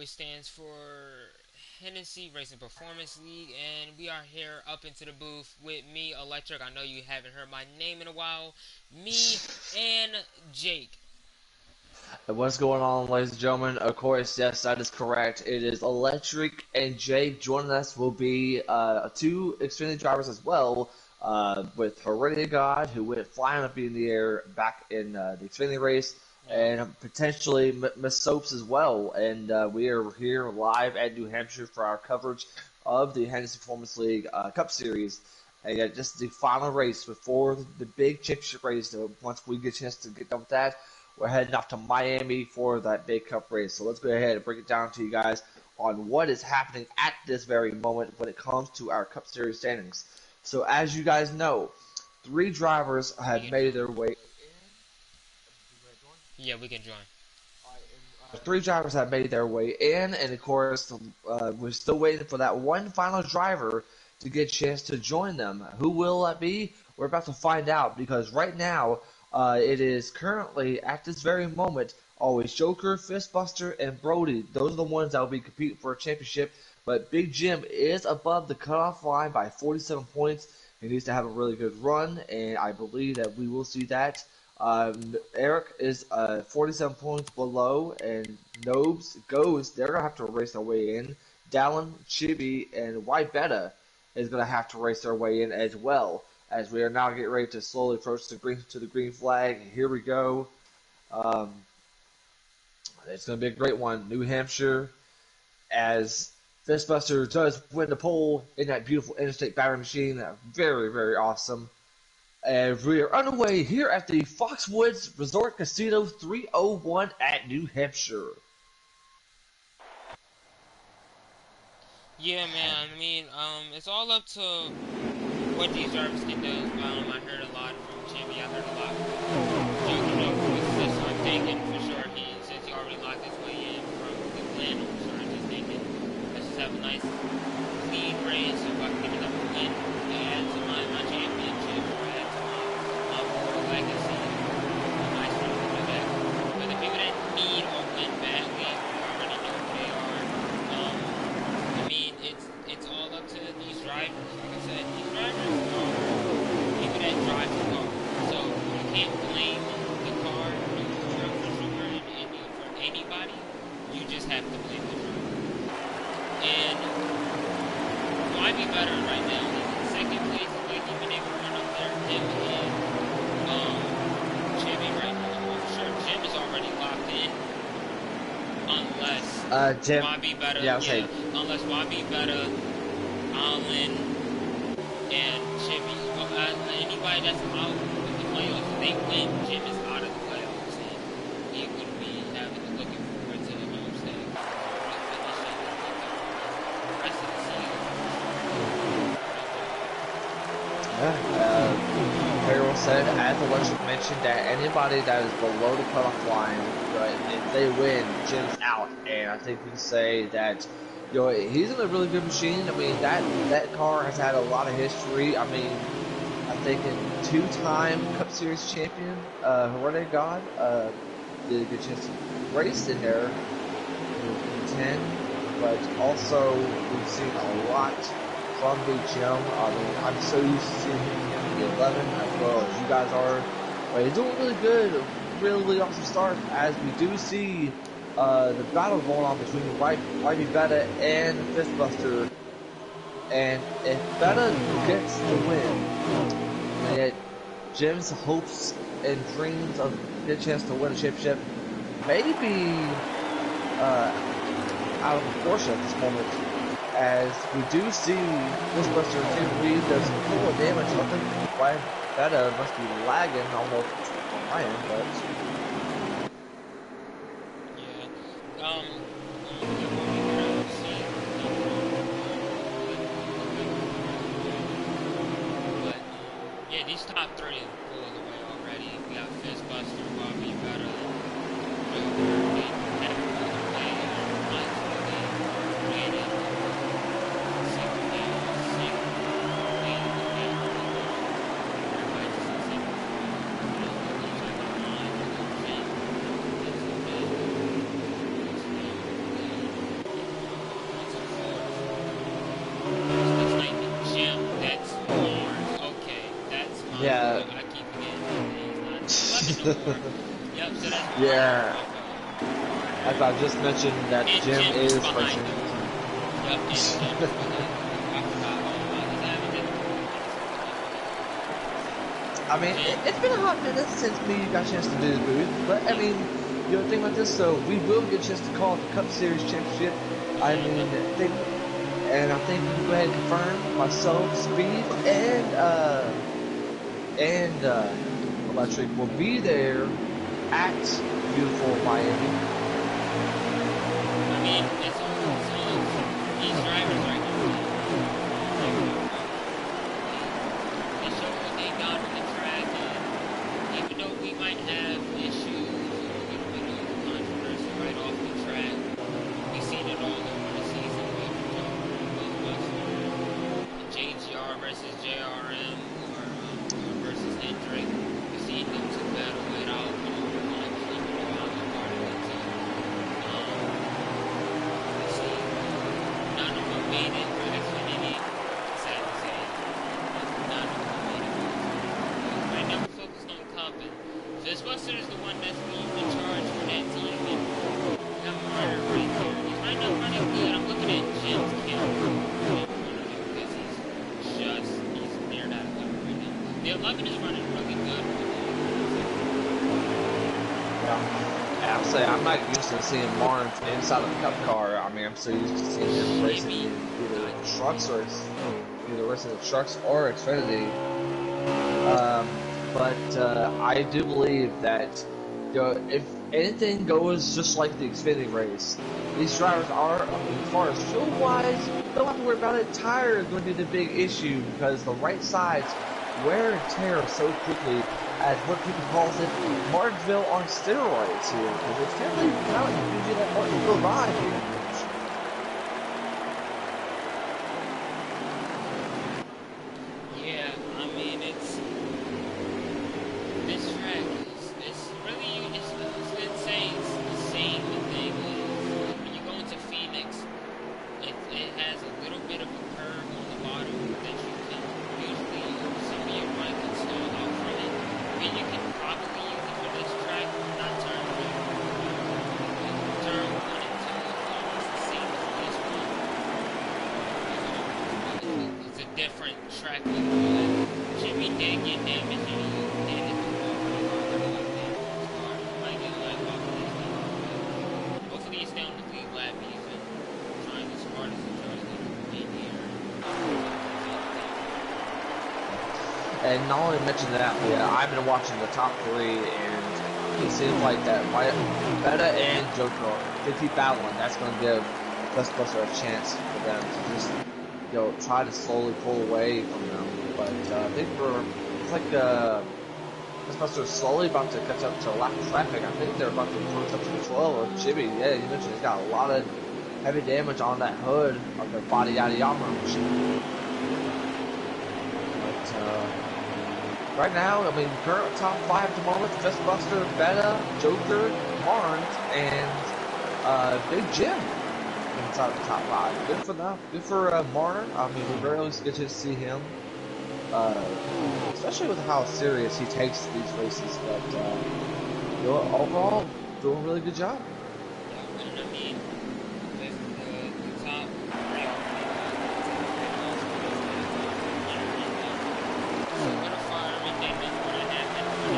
which stands for Hennessy Performance League, and we are here up into the booth with me, Electric. I know you haven't heard my name in a while. Me and Jake. What's going on, ladies and gentlemen? Of course, yes, that is correct. It is Electric and Jake. Joining us will be two Xfinity drivers as well, with Heredia God, who went flying up in the air back in the Xfinity race, and potentially masopes as well. And we are here live at New Hampshire for our coverage of the Hennessy Performance League Cup Series. And just the final race before the big championship race. Once we get a chance to get done with that, we're heading off to Miami for that big cup race. So let's go ahead and break it down to you guys on what is happening at this very moment when it comes to our Cup Series standings. So as you guys know, three drivers have made their way in. Yeah, we can join. Three drivers have made their way in, and of course, we're still waiting for that one final driver to get a chance to join them. Who will that be? We're about to find out, because right now, it is currently, at this very moment, AlwaysJokerr, Fistbuster, and Brody. Those are the ones that will be competing for a championship, but Big Jim is above the cutoff line by 47 points. He needs to have a really good run, and I believe that we will see that. Eric is 47 points below, and Nobes, Ghost, they're going to have to race their way in. Dallin, Chibi, and White Beta is going to have to race their way in as well, as we are now getting ready to slowly approach the green flag. Here we go. It's going to be a great one. New Hampshire, as Fistbuster does win the pole in that beautiful interstate battery machine. Very, very awesome. And we are underway here at the Foxwoods Resort Casino 301 at New Hampshire. Yeah, man. I mean, it's all up to what these drivers can do. I heard a lot from Jimmy. I heard a lot from Joker. So I'm thinking for sure since he already locked his way in from the win, I'm sure he's thinking, let's just have a nice clean race. If I can get another win, add to my championship, or add to my legacy. Nice for him to do that. But the people that need or win badly, we already know who they are. I mean, it's all up to these drivers. Like I said, these drivers are people that drive the car. So you can't blame the car for sure and for anybody. You just have to blame the driver. And might be better right now. He's in second place. Like he's been able to run up there. Him and Jimmy right now. I'm sure Jim is already locked in. Unless Jim, Bobby better, unless Bobby better, Allen, and Jimmy. Anybody that's out of the playoffs, if they win, Jim is out of the playoffs, and he would be looking forward to the homestead. The rest of the season. Harold said, as Electric mentioned, that anybody that is below the cutoff line, if they win, Jim's out. And I think we can say that, he's in a really good machine. I mean, that car has had a lot of history. I mean, I think in two-time Cup Series champion, Heredia God, did a good chance to race in there in 10, but also we've seen a lot from Big Jim. I mean, I'm so used to seeing him in the 11 as well as you guys are. But he's doing really good, really awesome start, as we do see the battle going on between Whitey Beta and Fistbuster. And if Beta gets the win, then Jim's hopes and dreams of getting a chance to win a championship may be out of proportion at this moment, as we do see Fistbuster and Reed does a full of damage. I think why Beta must be lagging almost on my end, but these top three are pulling away already. We got Fistbuster, Bobby Beta, Joker, anymore. Yep, so that's Yeah. As I just mentioned, that and Jim Jim is behind racing. him. Yep, and Jim behind him. I forgot all about his averages. I mean, it's been a hot minute since me got a chance to do this booth, but I mean, you know, think about this, so we will get a chance to call it the Cup Series Championship. I mean, I think we can go ahead and confirm myself, Speed, and Electric will be there at beautiful Miami. I mean, it's all these drivers right now. They show what they got on the track, and even though we might have issues or a little bit of controversy right off the track, we've seen it all over the season with JGR versus JRM or versus Hendrick. We've seen them two battle it out, none of them made it for Xfinity. Sad to say. None of them made it. Right now we're focused on Cup, and Fistbuster is the one that's in charge for that team. And we have Marner right there. He's right now running good. I'm looking at Jim's camera in front of him because he's near that 11 right now. The 11 is running really good. Yeah, I'm saying I'm not used to seeing Martin inside of the Cup car. I mean, I'm so used to seeing him racing either trucks or Xfinity. But I do believe that, you know, if anything goes just like the Xfinity race, these drivers are, as far as fuel wise, don't have to worry about it. Tire is going to be the big issue because the right sides wear and tear so quickly, as what people call it, Martinsville on steroids here, because it's kind of gives you that Martinsville vibe here. Yeah, I mean, this track it's really, it's insane. It's the same thing as when you go into Phoenix, it has a little bit of a curve on the bottom that you can usually use some of your bike and stall out from it. I mean, you can probably use it for this track, not turn 1. Turn 1 and 2 is almost the same as this one. It's a different track. Jimmy did get damaged and he did it. Hopefully he's down the lead lap. He's been trying his hardest to try to get in here. And not only mention that, yeah, I've been watching the top 3, and it seems like that Beta and Joker, they keep battling. That's going to give Fistbuster a chance for them to just, you know, try to slowly pull away from them. But I think it's like Fistbuster is slowly about to catch up to a lap of traffic. I think they're about to close up to 12 or Jimmy. Yeah, you mentioned he's got a lot of heavy damage on that hood of the body yada yama machine. But right now, I mean, current top 5 at the moment: Fistbuster, Beta, Joker, Barnes, and Big Jim inside the top 5. Good for them. Good for Marner. I mean, we rarely get to see him, especially with how serious he takes these races. But you know, overall, doing a really good job. Yeah, and I mean, with the top 3 solidify everything that's going to happen for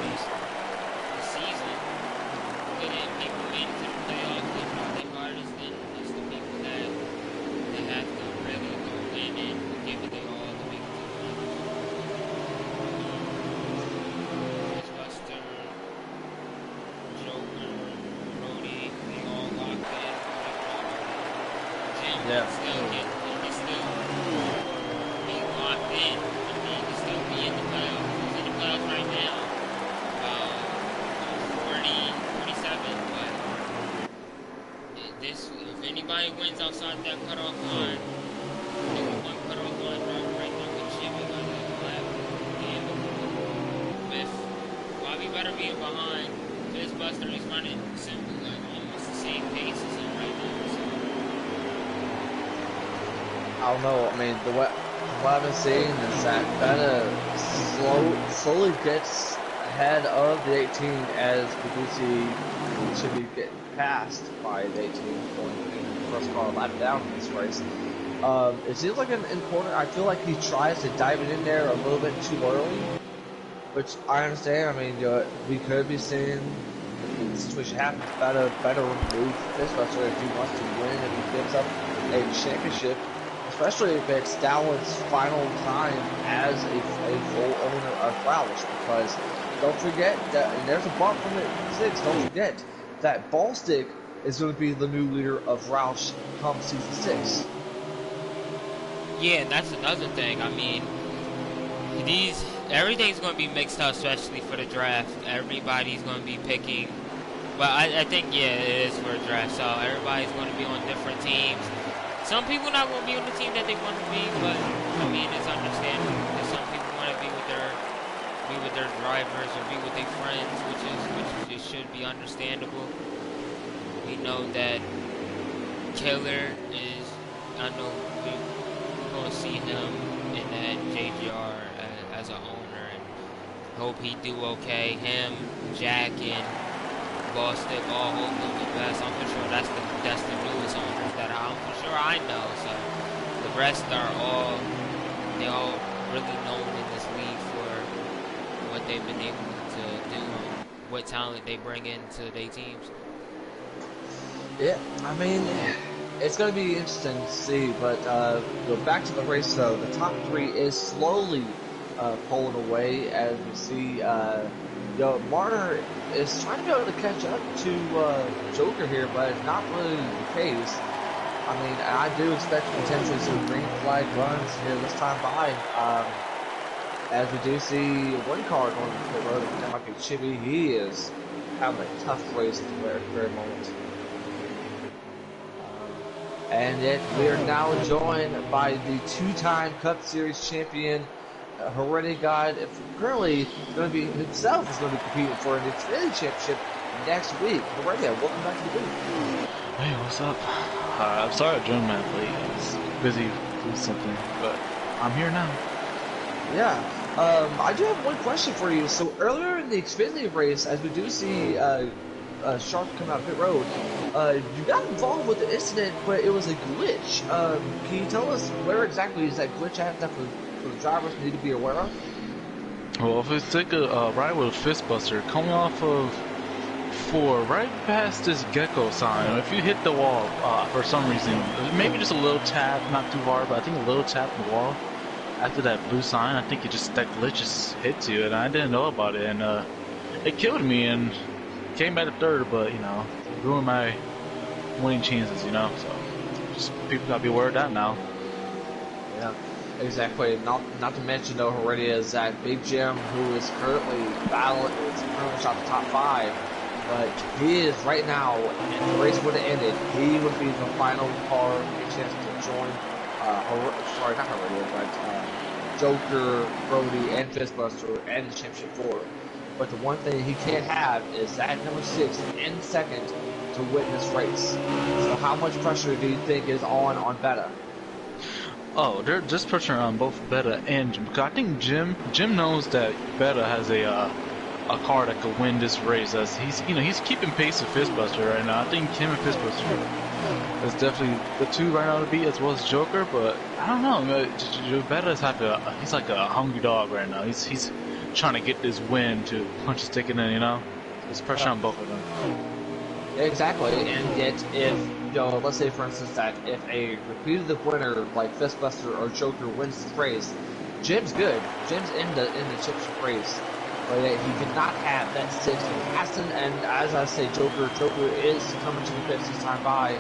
this season. Good at people made it to the playoffs. They try their hardest, then it's the people that they have to really go in and give it their all to make it to the finals. Fistbuster, Joker, Brody, they all locked in. Jim Yeah. he's still being locked in. I mean, he can still be in the playoffs. He's in the playoffs right now. 47, but if anybody wins outside that cutoff line, they got one cutoff line right now with Jimmy by the lap. And with Bobby Better being behind, Fistbuster is running simply like almost the same pace as him right now. So. I don't know. I mean, what I've been seeing is that Beta slowly gets ahead of the 18 as we do see should be getting passed by the 18 going in the first car lap down in this race. It seems like an important. I feel like he tries to dive it in there a little bit too early, which I understand. I mean, we could be seeing if the situation happens, better remove Fistbuster if he wants to win, if he gives up a championship, especially if it's Dowlett's final time as a full owner of Roush. Because don't forget that, and there's a bump from the 6. Don't forget that Ballstick is going to be the new leader of Roush come season 6. Yeah, and that's another thing. I mean, everything's going to be mixed up, especially for the draft. Everybody's going to be picking. But I think, yeah, it is for a draft. So everybody's going to be on different teams. Some people not going to be on the team that they want to be, but I mean, it's understandable. Because some people want to be with their drivers or be with their friends, which should be understandable. We know that Killer is. I know we're going to see him in that JGR as an owner, and hope he do okay. Him, Jack, and Ballstick all hope them the best. I'm for sure that's the newest owners that I'm for sure I know. So the rest are all really known in this league for what they've been able to do and what talent they bring into their teams. Yeah, I mean, it's going to be interesting to see, but go back to the race though. The top 3 is slowly pulling away as we see Marner is trying to be able to catch up to Joker here, but it's not really the case. I mean, I do expect potentially some green flag runs here this time by. As we do see one car going to the road, that might be Chibi. He is having a tough race at the very moment. And yet we are now joined by the 2-time Cup Series champion, Heredity God. Currently, going to be himself is going to be competing for an Xfinity championship next week. Heredity, welcome back to the booth. Hey, what's up? I'm sorry I joined late. I was busy doing something, but I'm here now. Yeah. I do have one question for you. So earlier in the Xfinity race, as we do see Sharp coming out of pit road, you got involved with the incident, but it was a glitch. Can you tell us where exactly is that glitch at that for the drivers need to be aware of? Well, if we take a ride with a Fistbuster coming off of 4, right past this gecko sign, if you hit the wall for some reason, maybe just a little tap, not too hard, but I think a little tap in the wall after that blue sign, I think that glitch just hits you, and I didn't know about it, and it killed me, and came back to 3rd, but, ruined my winning chances, so just people gotta be aware of that now. Yeah, exactly. Not to mention though, Heredia is that Big Jim, who is currently battling, is currently shot the top 5, but he is right now, if the race would have ended, he would be the final car to get a chance to join, sorry, not Heredia, but Joker, Brody, and Fistbuster, and the championship 4. But the one thing he can't have is that number 6 in 2nd to win this race. So how much pressure do you think is on Beta? Oh, they're just pressure on both Beta and Jim. Because I think Jim knows that Beta has a car that could win this race. As he's keeping pace with Fistbuster right now. I think him and Fistbuster is definitely the 2 right now to beat, as well as Joker. But I don't know. Beta's he's like a hungry dog right now. He's trying to get this win to punch his ticket in, There's pressure on both of them. Exactly, and yet if, let's say for instance that if a repetitive winner like Fistbuster or Joker wins this race, Jim's good. Jim's in the championship race, but he cannot have that 6 in Aston, and as I say, Joker is coming to the pits this time by,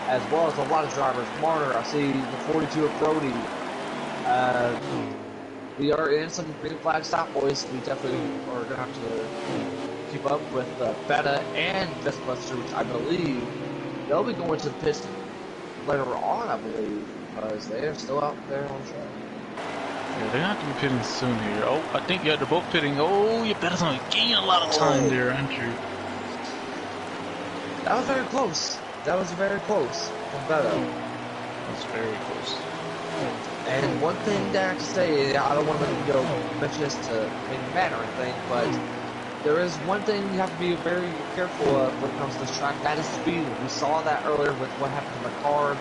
as well as a lot of drivers. Marner, I see the 42 of Brody. We are in some green flag stop, boys. We definitely are going to have to keep up with Beta and Fistbuster, which I believe they'll be going to the pits later on, I believe, because they are still out there on track. Yeah, they're going to have to be pitting soon here. Oh, I think, they're both pitting. Oh, you Beta's going to gain a lot of time there, Andrew. That was very close. That was very close from Beta. That's very close. And one thing that I have to say, I don't want to mention this to make it mad or anything, but there is one thing you have to be very careful of when it comes to this track. That is speed. We saw that earlier with what happened to McCarr,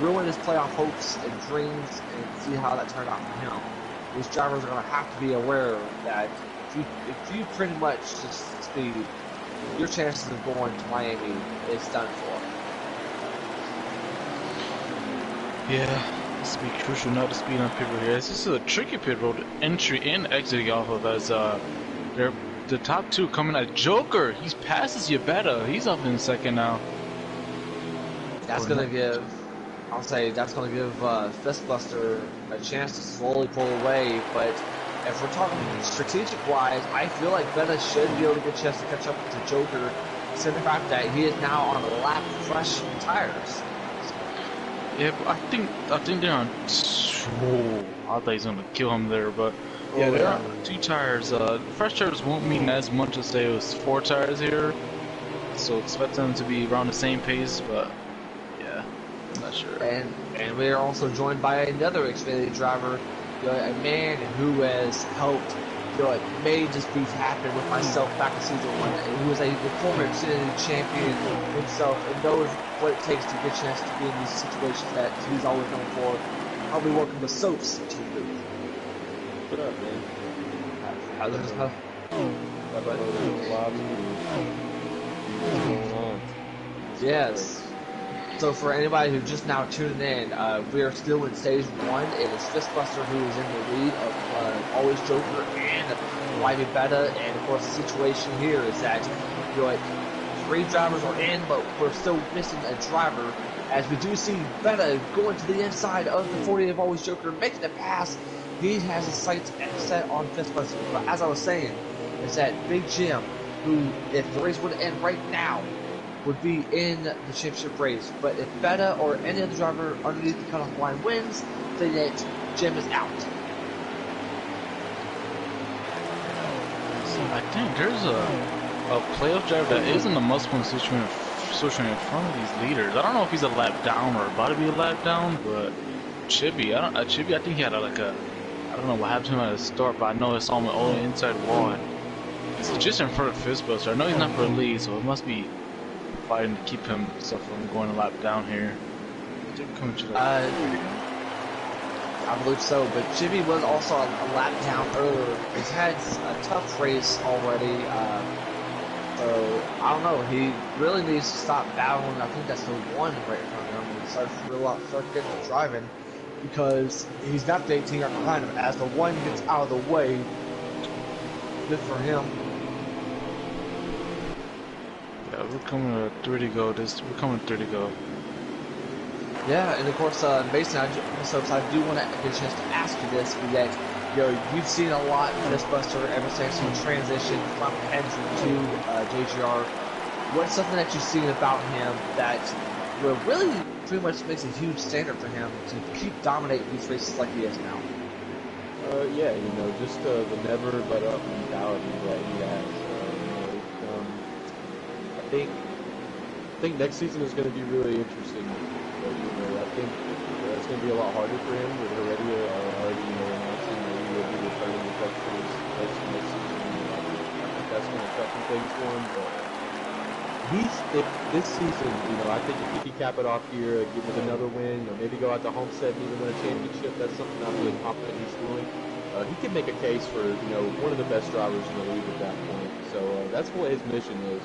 ruined his playoff hopes and dreams, and see how that turned out for him. These drivers are going to have to be aware that if you pretty much just speed, your chances of going to Miami is done for. Yeah. This will be crucial not to speed on pit road here. This is a tricky pit road entry and exiting off of as they're the top two coming at Joker. He's passes Yabetta. He's up in second now. That's gonna give, I'll say that's gonna give Fistbuster a chance to slowly pull away. But if we're talking strategic wise, I feel like Betta should be able to get a chance to catch up to Joker, considering the fact that he is now on a lap fresh tires. Yeah, but I think they're on. Oh, I thought he's gonna kill him there, but yeah, they're on 2 tires. Fresh tires won't mean as much as say it was 4 tires here, so expect them to be around the same pace. But yeah, I'm not sure. And we are also joined by another Xfinity driver, a man who has helped. It made this beef happen with myself back in season 1. He was a former Xfinity champion himself and knows what it takes to get a chance to be in these situations that he's always known for. I'll be working with Soaps to the booth. What up, man? How's it going? What's going on? Yes. So for anybody who's just now tuning in, we are still in stage 1. It is Fistbuster who is in the lead of AlwaysJokerr and Lively Betta. And of course the situation here is that 3 drivers are in, but we're still missing a driver. As we do see Betta going to the inside of the 40 of AlwaysJokerr, making the pass. He has his sights set on Fistbuster. But as I was saying, is that Big Jim, who if the race would end right now, would be in the championship race. But if Betta or any other driver underneath the cutoff line wins, then that Jim is out. So I think there's a playoff driver that is in the must-win situation in front of these leaders. I don't know if he's a lap down or about to be a lap down, but Chippy, I think he had I don't know what happened to him at the start, but I know I saw him on the inside wall. He's just in front of Fistbuster. I know he's not for a lead, so it must be fighting to keep himself from going a lap down here. I believe so, but Jimmy was also a lap down earlier. He's had a tough race already, so I don't know. He really needs to stop battling. I think that's the one right in front of him and start getting to driving, because he's got the 18 right behind him. As the one gets out of the way, good for him. Yeah, we're coming to 30 to go. We're coming to 30 to go. Yeah, and of course, Mason, I do want to get a chance to ask you this, that you've seen a lot of Fistbuster ever since he transitioned from Hendry to JGR. What's something that you've seen about him that really pretty much makes a huge standard for him to keep dominating these races like he is now? Yeah, just the never but up mentality that he has. I think next season is going to be really interesting. I think it's going to be a lot harder for him with Heredia already announcing that he will be returning to Texas next season. I think that's going to toughen things for him. But if this season, I think if he can cap it off here, get with another win, maybe go out to Homestead and even win a championship, that's something I'm really confident he's doing. He can make a case for one of the best drivers in the league at that point. So that's what his mission is.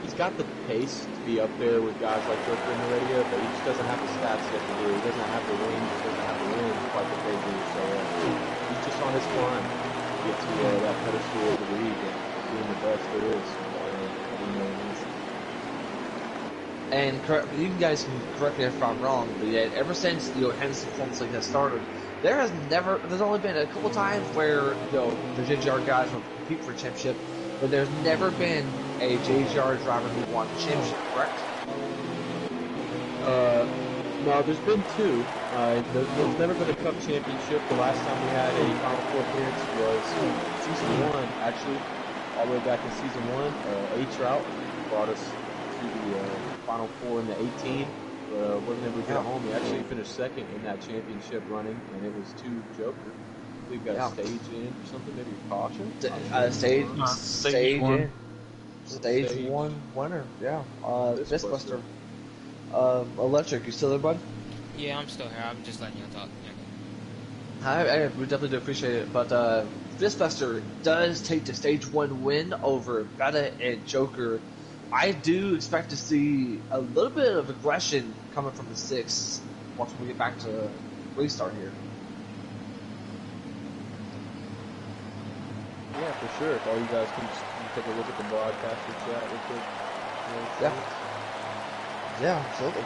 He's got the pace to be up there with guys like Joker and Heredia, but he just doesn't have the stats yet to do. He doesn't have the range, he doesn't have the wins quite the they do. So he's just on his climb to get to that pedestal of the league and being the best there is. And you guys can correct me if I'm wrong, but yet ever since Hennessy Performance League has started, there's only been a couple times where the JGR guys will compete for a championship, but there's never been a JGR driver who won the championship, correct? No, there's been 2. There's never been a Cup championship. The last time we had a Final Four appearance was season 1, actually, all the way back in season 1. A Trout brought us to the Final Four in the 18. but wasn't able to get home. He actually finished second in that championship running, and it was to Joker. I believe got a stage in or something, maybe a caution. Stage one. in. Stage one winner, yeah. Fistbuster. Electric, you still there, bud? Yeah, I'm still here. I'm just letting you talk. We definitely do appreciate it. But Fistbuster does take the stage one win over Beta and Joker. I do expect to see a little bit of aggression coming from the six once we get back to restart here. Yeah, for sure. If all you guys can just take a look at the broadcaster chat real quick. Yeah, absolutely.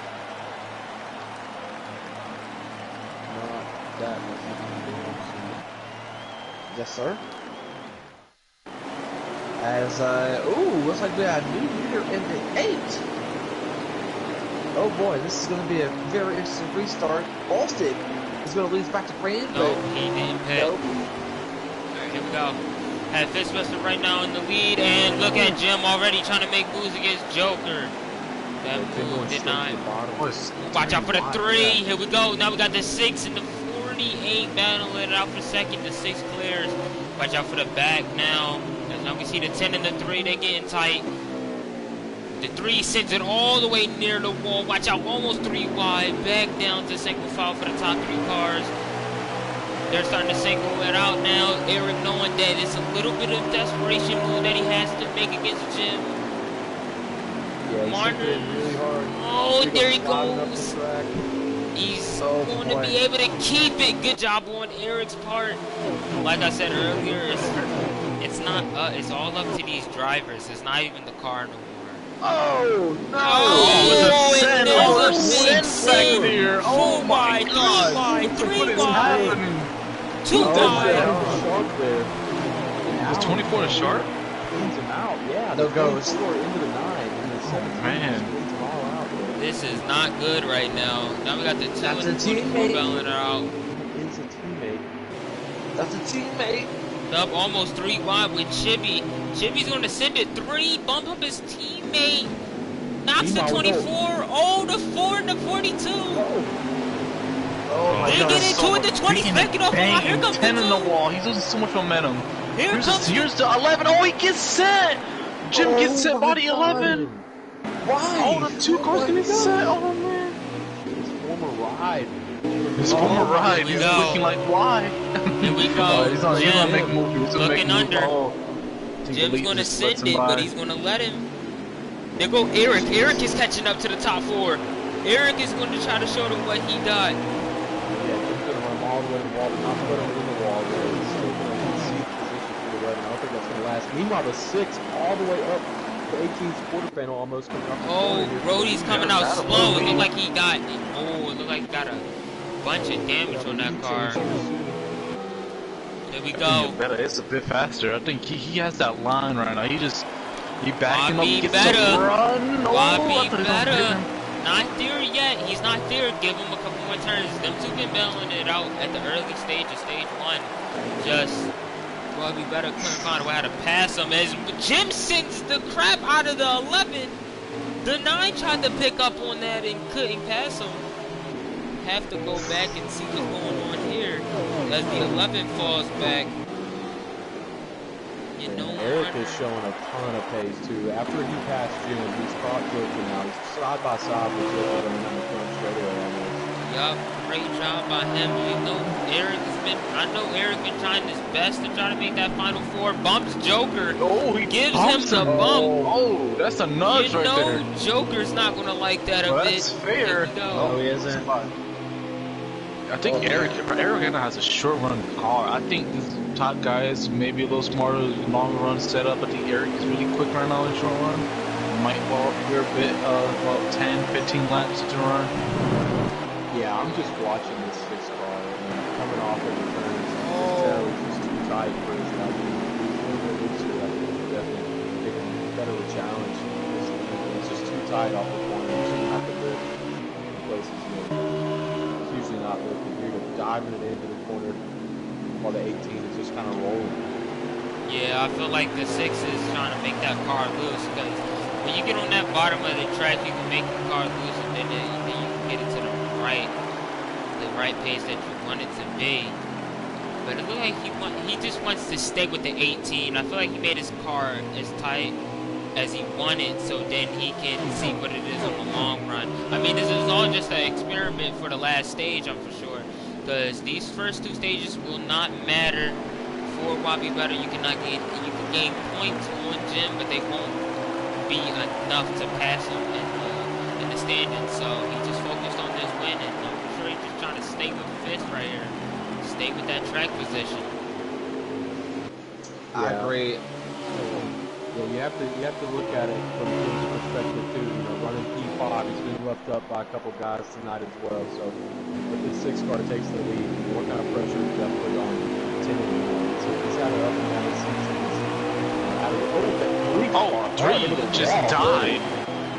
Not that much. Yes, sir. As, looks like we have a new leader in the 8. Oh boy, this is going to be a very interesting restart. Boston is going to lead us back to Crane. Nope, he didn't pit. Nope. Alright, here we go. Have Fistbuster right now in the lead, and look at Jim already trying to make moves against Joker. That move did not. Watch out for the 3. Here we go. Now we got the 6 and the 48 battling it out for second. The 6 clears. Watch out for the back now. As now we see the 10 and the 3. They're getting tight. The 3 sends it all the way near the wall. Watch out. Almost 3 wide. Back down to single file for the top 3 cars. They're starting to single it out now. Eric knowing that it's a little bit of desperation move that he has to make against Jim. Yeah, Martin. Really hard. Oh, there he goes. He's going to be able to keep it. Good job on Eric's part. Like I said earlier, it's not it's all up to these drivers. It's not even the car no more. Oh, no! Oh, Back there. Oh my God! 3 wide. 2 wide. Was 24 a sharp? Cleans him out. Yeah, No goes. Into the 9. And the 17 Man. cleans them all out. This is not good right now. Now we got the 2 That's and a 24 teammate. bailing it out. It's a teammate. That's a teammate. Up almost 3 wide with Chibi. Chibi's going to send it 3. Bump up his teammate. Knocks the 24. Oh, the 4 and the 42. Oh my They God. get into it. The 22nd off the line. Here comes 10 the in 2. the wall. He's losing so much momentum. Here's the 11. Oh, he gets set. Jim gets set by the 11. Why? Oh, the 2 cars get set. Oh man. His former ride. His former ride. He's go. looking like why? Here we go. He's not Jim making moves. He's looking under. Jim's Jim's going to send it, but he's going to let him. There go Eric. Eric is catching up to the top 4. Eric is going to try to show them what he got. Yeah, Jim's going to run him all the way to the wall, but not put him in the wall. He's still going to concede position for the 11. I don't think that's going to last. Meanwhile, the 6 all the way up to 18's quarter panel almost coming up. Oh, Brody's coming out slow. It looked like he got. Oh, it looked like he got a bunch of damage on that car. There we go. It's a bit faster. I think he has that line right now. He backing up, gets better. the run. Bobby better. Not there yet. He's not there. Give him a couple more turns. Them 2 been bailing it out at the early stage of stage 1. Just Bobby better couldn't find a way how to pass him. As Jim sends the crap out of the 11. The 9 tried to pick up on that and couldn't pass him. Have to go back and see what's going on here as the 11 falls back. You know, Eric is showing a ton of pace too. After he passed Jim, he's caught Joker now. He's side by side with Joker and then the front straightaway almost. Yup, great job by him. You know, I know Eric been trying his best to try to make that final 4. Bumps Joker. Oh, he gives him the bump. Oh, that's a nudge you right know, there. Joker's not gonna like that a bit. That's fair. No, he isn't. I think Eric kinda has a short run car. I think these top guys maybe a little smarter, long run setup. I think Eric is really quick right now in short run. Might fall up here a bit, about 10, 15 laps to run. Yeah, I'm just watching this 6 car and coming off of the turns. It's just too tight for his guy. I think he's definitely better of a challenge. It's just too tight off the corner. You shouldn't have to lift places. It's usually not lifted. You're diving it into the corner while the 18 is just kind of rolling. Yeah, I feel like the 6 is trying to make that car loose because when you get on that bottom of the track, you can make the car loose and then you get it to the right pace that you want it to be. But it looked like he just wants to stay with the 18. I feel like he made his car as tight as he wanted, so then he can see what it is on the long run. I mean, this is all just an experiment for the last stage, I'm for sure, because these first 2 stages will not matter for Wabi Better. You can gain points on Jim, but they won't be enough to pass him in the standings. So he just focused on this win, and I'm for sure he's just trying to stay with 5th right here, stay with that track position. I agree. Yeah, you have to look at it from his perspective too. You know, running P5, he's been roughed up by a couple guys tonight as well. So if the 6 car takes the lead, what kind of pressure is that put on continuing? So he's had an up and down season. Three just died.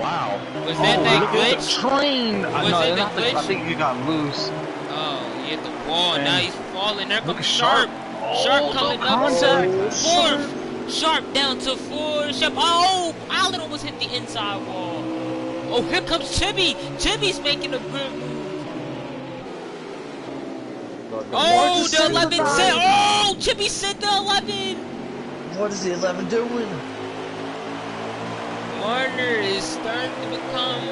Wow. Was that that glitch? Train. I think he got loose. Oh, he hit the wall. And now he's falling. There comes Sharp. Sharp coming up to 4th. Sharp down to 4. Sharp. Oh, Allen almost hit the inside wall. Oh, here comes Chibi. Chibi's making a good move. Oh, the 11 set. Oh, Chibi set the 11. What is the 11 doing? Marner is starting to become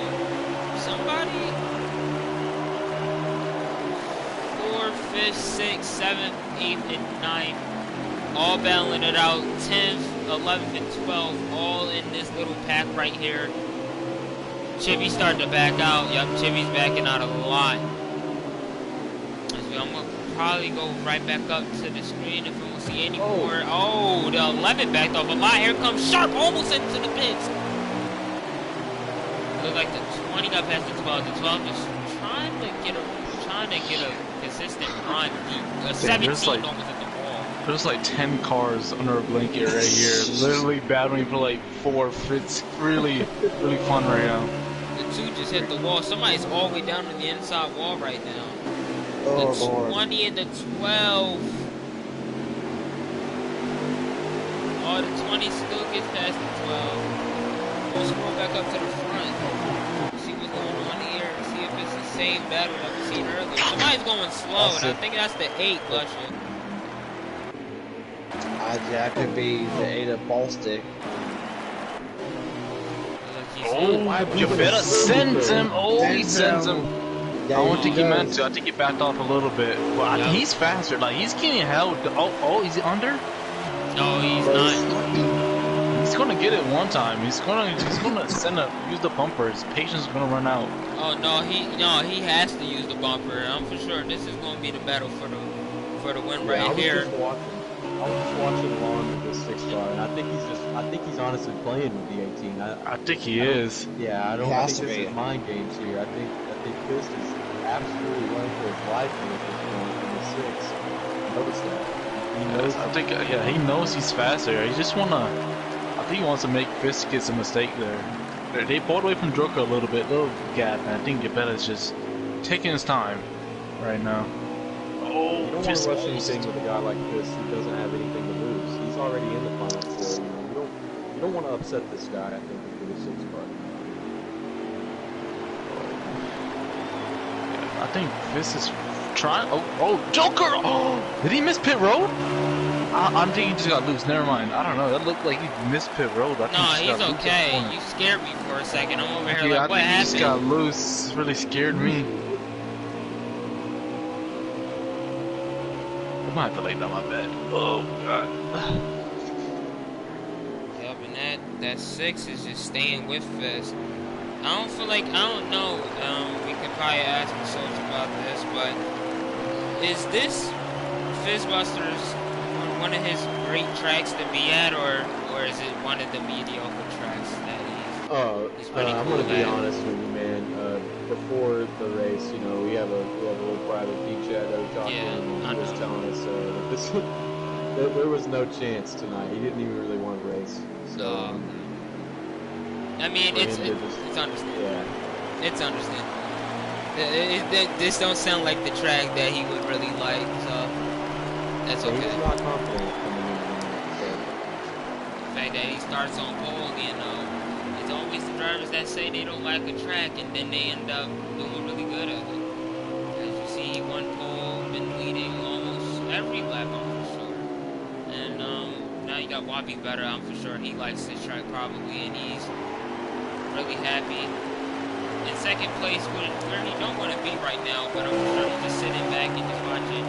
somebody. 4th, 5th, 6th, 7th, 8th, and 9th. All battling it out. 10th, 11th, and 12th. All in this little pack right here. Chibi's starting to back out. Yep, Chibi's backing out a lot. I'm going to probably go right back up to the screen if we won't see any more. Oh, the 11 backed off a lot. Here comes Sharp almost into the pits. Looks like the 20 got past the 12. The 12 just trying to get a consistent run. The 17 almost at the wall. There's like 10 cars under a blanket right here, literally battling for like 4 fits. Really, really fun right now. The 2 just hit the wall. Somebody's all the way down to the inside wall right now. Oh, The Lord. 20 and the 12. Oh, the 20 still gets past the 12. We'll scroll back up to the front. See what's going on here. See if it's the same battle that we seen earlier. Somebody's going slow, and I think that's the 8, Lusher. That could be the 8 of ball stick. You better send him. Oh, he sends him. Yeah, I don't think he meant to. I think he backed off a little bit. Well, I think he's faster. Like, he's getting held. Oh, is he under? No, he's not. He's gonna get it one time. He's gonna use the bumper. His patience is gonna run out. Oh no, he has to use the bumper. I'm for sure this is gonna be the battle for the win right here. I was just watching along with this 6 car, and I think he's honestly playing with the 18. I think he is. Yeah, I think this is mind games here. I think Fist is absolutely running for his life in the 6. Notice that. He knows. He knows he's faster. He just I think he wants to make Fist get some mistake there. They pulled away from Joker a little gap, and I think Gebetta's just taking his time right now. You don't want to rush anything with a guy like this who doesn't have anything to lose. He's already in the final 4. You don't want to upset this guy, I think, with the 6 car. I think this is trying. Oh, Joker! Oh, did he miss pit road? I'm thinking he just got loose. Never mind. I don't know. That looked like he missed pit road. No, he's okay. You scared me for a second. I'm over here like, what happened? He just got loose. It really scared me. I might have to lay down my bed. Oh God. Yep, and that 6 is just staying with Fist. I don't know. We could probably ask Masopes about this, but is this Fizzbusters one of his great tracks to be at, or is it one of the mediocre tracks that he's pretty I'm cool gonna be at? honest with you, man. Before the race, we have a little private peak chat that we talked to, and he was telling us that there was no chance tonight. He didn't even really want to race. So, I mean, it's understandable. Yeah. It's understandable. This don't sound like the track that he would really like, so that's okay. He's not confident coming in. The fact that he starts on pole, it's always the drivers that say they don't like a track and then they end up doing really good at it. As you see, he won pole, been leading almost every lap, I'm for sure. And now you got Wabi better, I'm for sure. He likes this track probably, and he's really happy. In second place, where he don't want to be right now, but I'm for sure he's just sitting back and just watching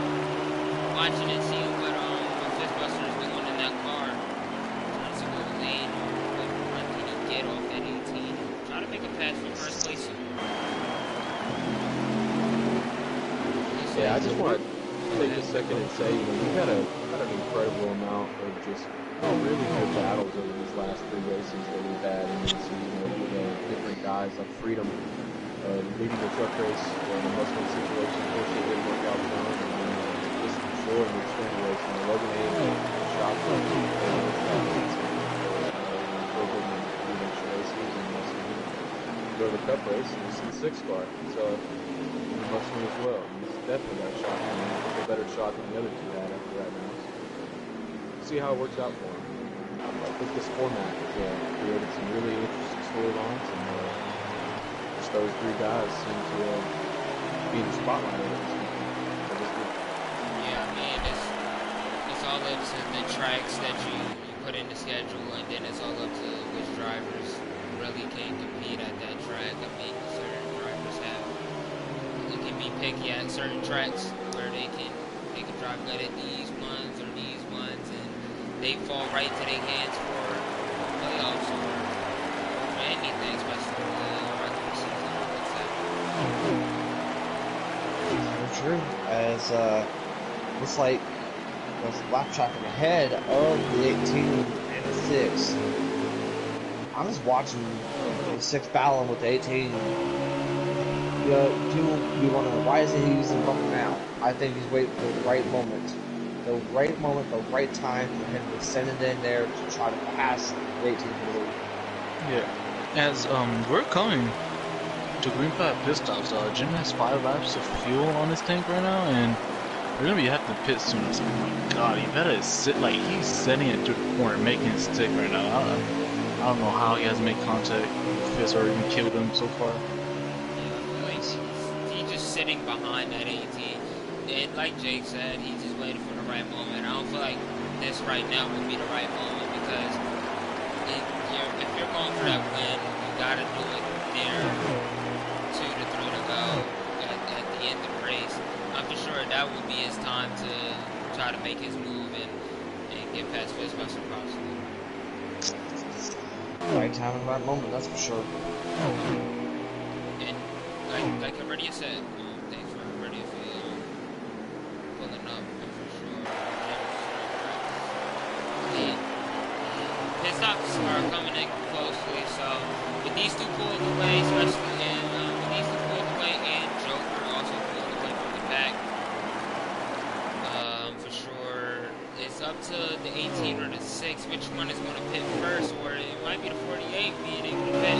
and seeing what Fistbuster is doing in that car. Trying to go lane, what run can he get off that 18? Try to make a pass for first place. Yeah, I just want to take a second and say, we've had an incredible amount of just really good battles over these last 3 races that we've had, and you see, with different guys like Freedom leading the truck race in a must-win situation. Unfortunately, it didn't work out for him. And just before in the Xfinity race, Logan Hayes shot from go to the Cup race, and it's in the 6th car, so he must win as well. He's definitely got a shot, a better shot than the other 2 had after that now. So see how it works out for him. I think this format has created some really interesting storylines, and just those 3 guys seem to be in the spotlight of it. Yeah, I mean, it's all up to the tracks that you put in the schedule, and then it's all up to which drivers really can compete at that track. I mean, certain drivers can be picky at certain tracks where they can drive good at these ones or these ones, and they fall right to their hands for playoffs or anything, especially the regular season. Very true. As looks like there's a lap traffic ahead of the 18 and the 6. I'm just watching the 6 battling with the 18. Why isn't he using the bumper now? I think he's waiting for the right moment. The right time for him to send it in there to try to pass the 18 for the lead. Yeah. As we're coming to Green Flag pit stops, Jim has 5 laps of fuel on his tank right now, and we're gonna be having to pit soon. It's like, oh my god, he better sit, like, he's setting it to the corner, making it stick right now. I don't know how he hasn't made contact with Fist or even killed him so far. Yeah, he's just sitting behind that 18. And like Jake said, he's just waiting for the right moment. I don't feel like this right now would be the right moment, because if you're going for that win, you gotta do it there. 2 to 3 to go at the end of the race. I'm for sure that would be his time to try to make his move and get past Fistbuster possibly. Right time and right moment, that's for sure. And like Heredia said, thanks for Heredia for pulling up, for sure. Pit stops are coming in closely, so with these 2 pulled away, especially with these 2 pulled away, and Joker also pulled away from the back, for sure it's up to the 18 or the 6, which one is going to pit first, or it might be the 48 being able to pit.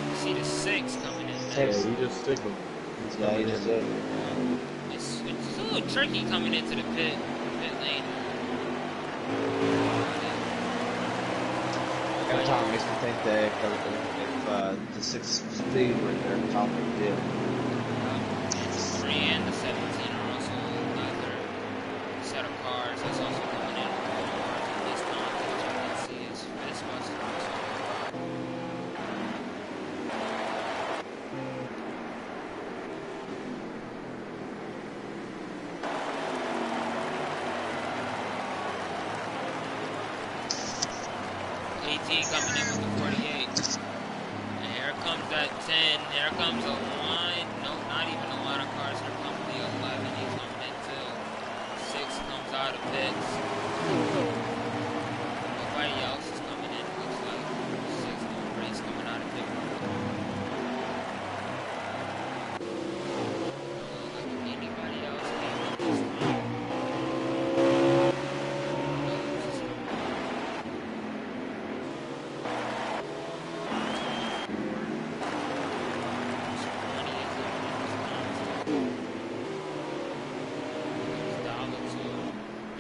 You see the 6 coming in. Yeah, he just signaled. Yeah, he just did. It's a little tricky coming into the pit lane. Every time it makes me think that if the 6 speed right there at the top of the field. 3 and the 17 are also another set of cars that's also coming in. This time, which I can see is Fistbuster also. Coming in with the 48. And here comes that 10. Here comes a line. No, not even a line of cars. Here comes the 11. He's coming in too. 6 comes out of pits. Nobody else is coming in. Looks like 6 no race coming out of pit. Doesn't look like anybody else came in this time.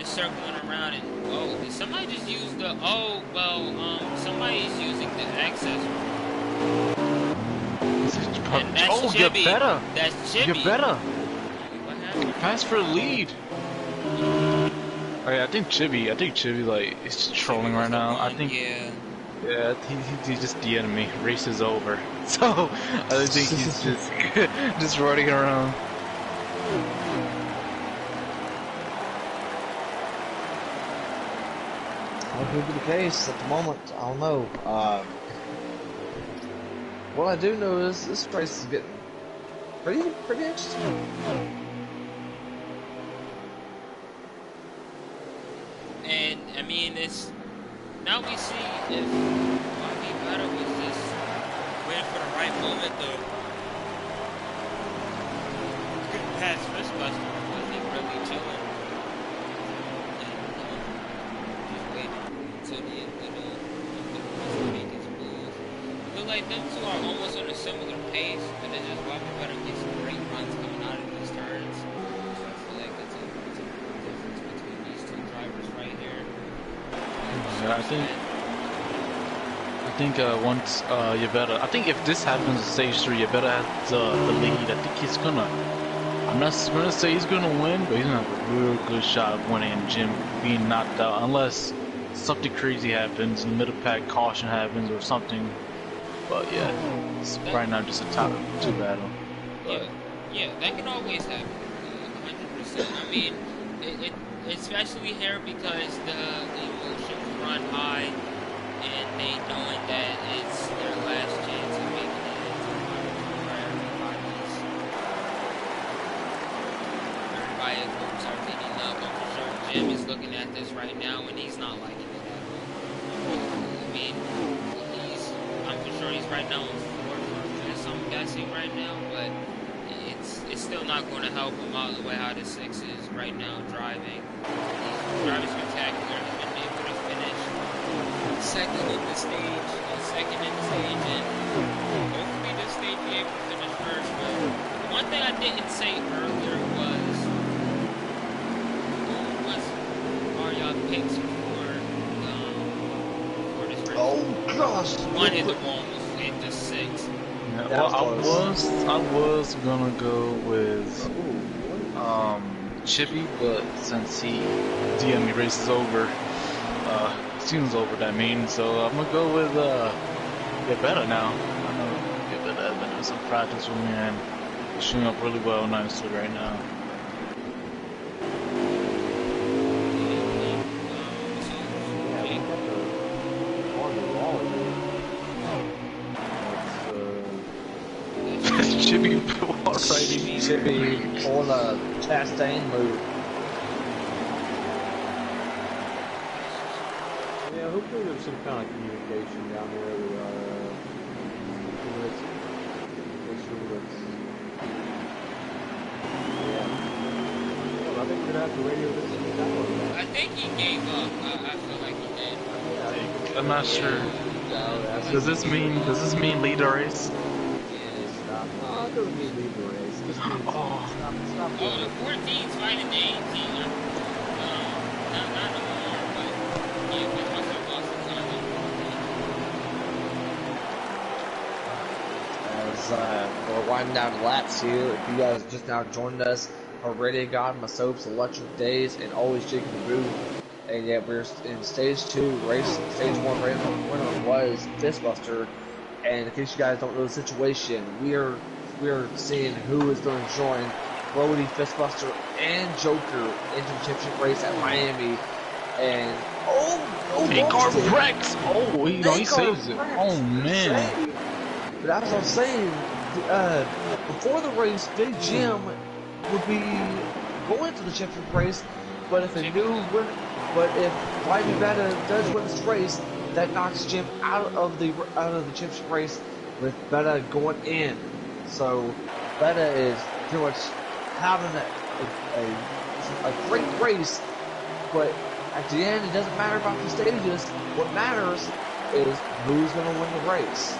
Circling around, and did somebody just use the somebody's using the access room. And that's Oh, you're Chibi. better. That's Chibi. You're better. What happened? Pass for the lead. Okay, I think Chibi like is just trolling right now. I think yeah, he just DM'd me. Race is over. So I think he's just just running around. That could be the case at the moment. I don't know. What I do know is this race is getting pretty interesting. And I mean, it's now we see if Bobby Better was just waiting for the right moment to get past Fistbuster, or was he really chilling and just waiting until the end of the make his moves? I feel like them two are almost on a similar pace, but it's just Bobby Better gets some great runs coming out of these turns. So I feel like it's a difference between these two drivers right here. Yeah, I think once Yvetta, I think if this happens in stage 3, Yvetta has the lead. I think he's gonna. I'm not gonna say he's gonna win, but he's gonna have a real good shot of winning and Jim being knocked out, unless something crazy happens, in the middle pack caution happens or something. But yeah, it's right now just a top 2 battle. Yeah, that can always happen. 100%. I mean, it especially here because the emotions run high, and they knowing that it's their last chance of making it into the final everybody's hopes are getting up. I'm for sure Jim is looking at this right now, and he's not liking it at all. I mean, I'm for sure he's right now in 4th or 5th, I'm guessing right now, but it's still not going to help him out the way how the 6 is right now driving. He's driving spectacular. He's been able to finish second in the stage, and hopefully this stage be able to finish first. But one thing I didn't say earlier was who are y'all picks for this race? Oh gosh! One hit the wall, almost hit the 6. Yeah, well, I was gonna go with Chippy, but since he DM'd me race is over, season's over, that means, so I'm gonna go with Get Better now. I know Get Better has been doing some practice with me and shooting up really well nicely right now. Chippy already. Chippy pulling a Chastain move. Yeah, hopefully there's some kind of communication down there with I think we're gonna have to radio this down. I think he gave up. I feel like he did. I'm not sure. Does this mean lead a race? No, it doesn't mean lead the race. It just means stop Oh, the 14's fighting the 18. Not no more, but yeah, because myself lost the time. As we're winding down the laps here, if you guys just now joined us, already got masopes, electric days, and always-Jokerr the booth. And yet we're in stage 2 race. Stage 1 race winner was Fistbuster. And in case you guys don't know the situation, we are seeing who is going to join Brody, Fistbuster, and Joker into the championship race at Miami. And car wrecks! Oh, he saves it. Oh man! But as I was saying, before the race, Big Jim would be going to the championship race. But if Bobby Better does win this race, that knocks Jim out of the championship race with Betta going in. So Betta is pretty much having a great race, but at the end it doesn't matter about the stages. What matters is who's going to win the race.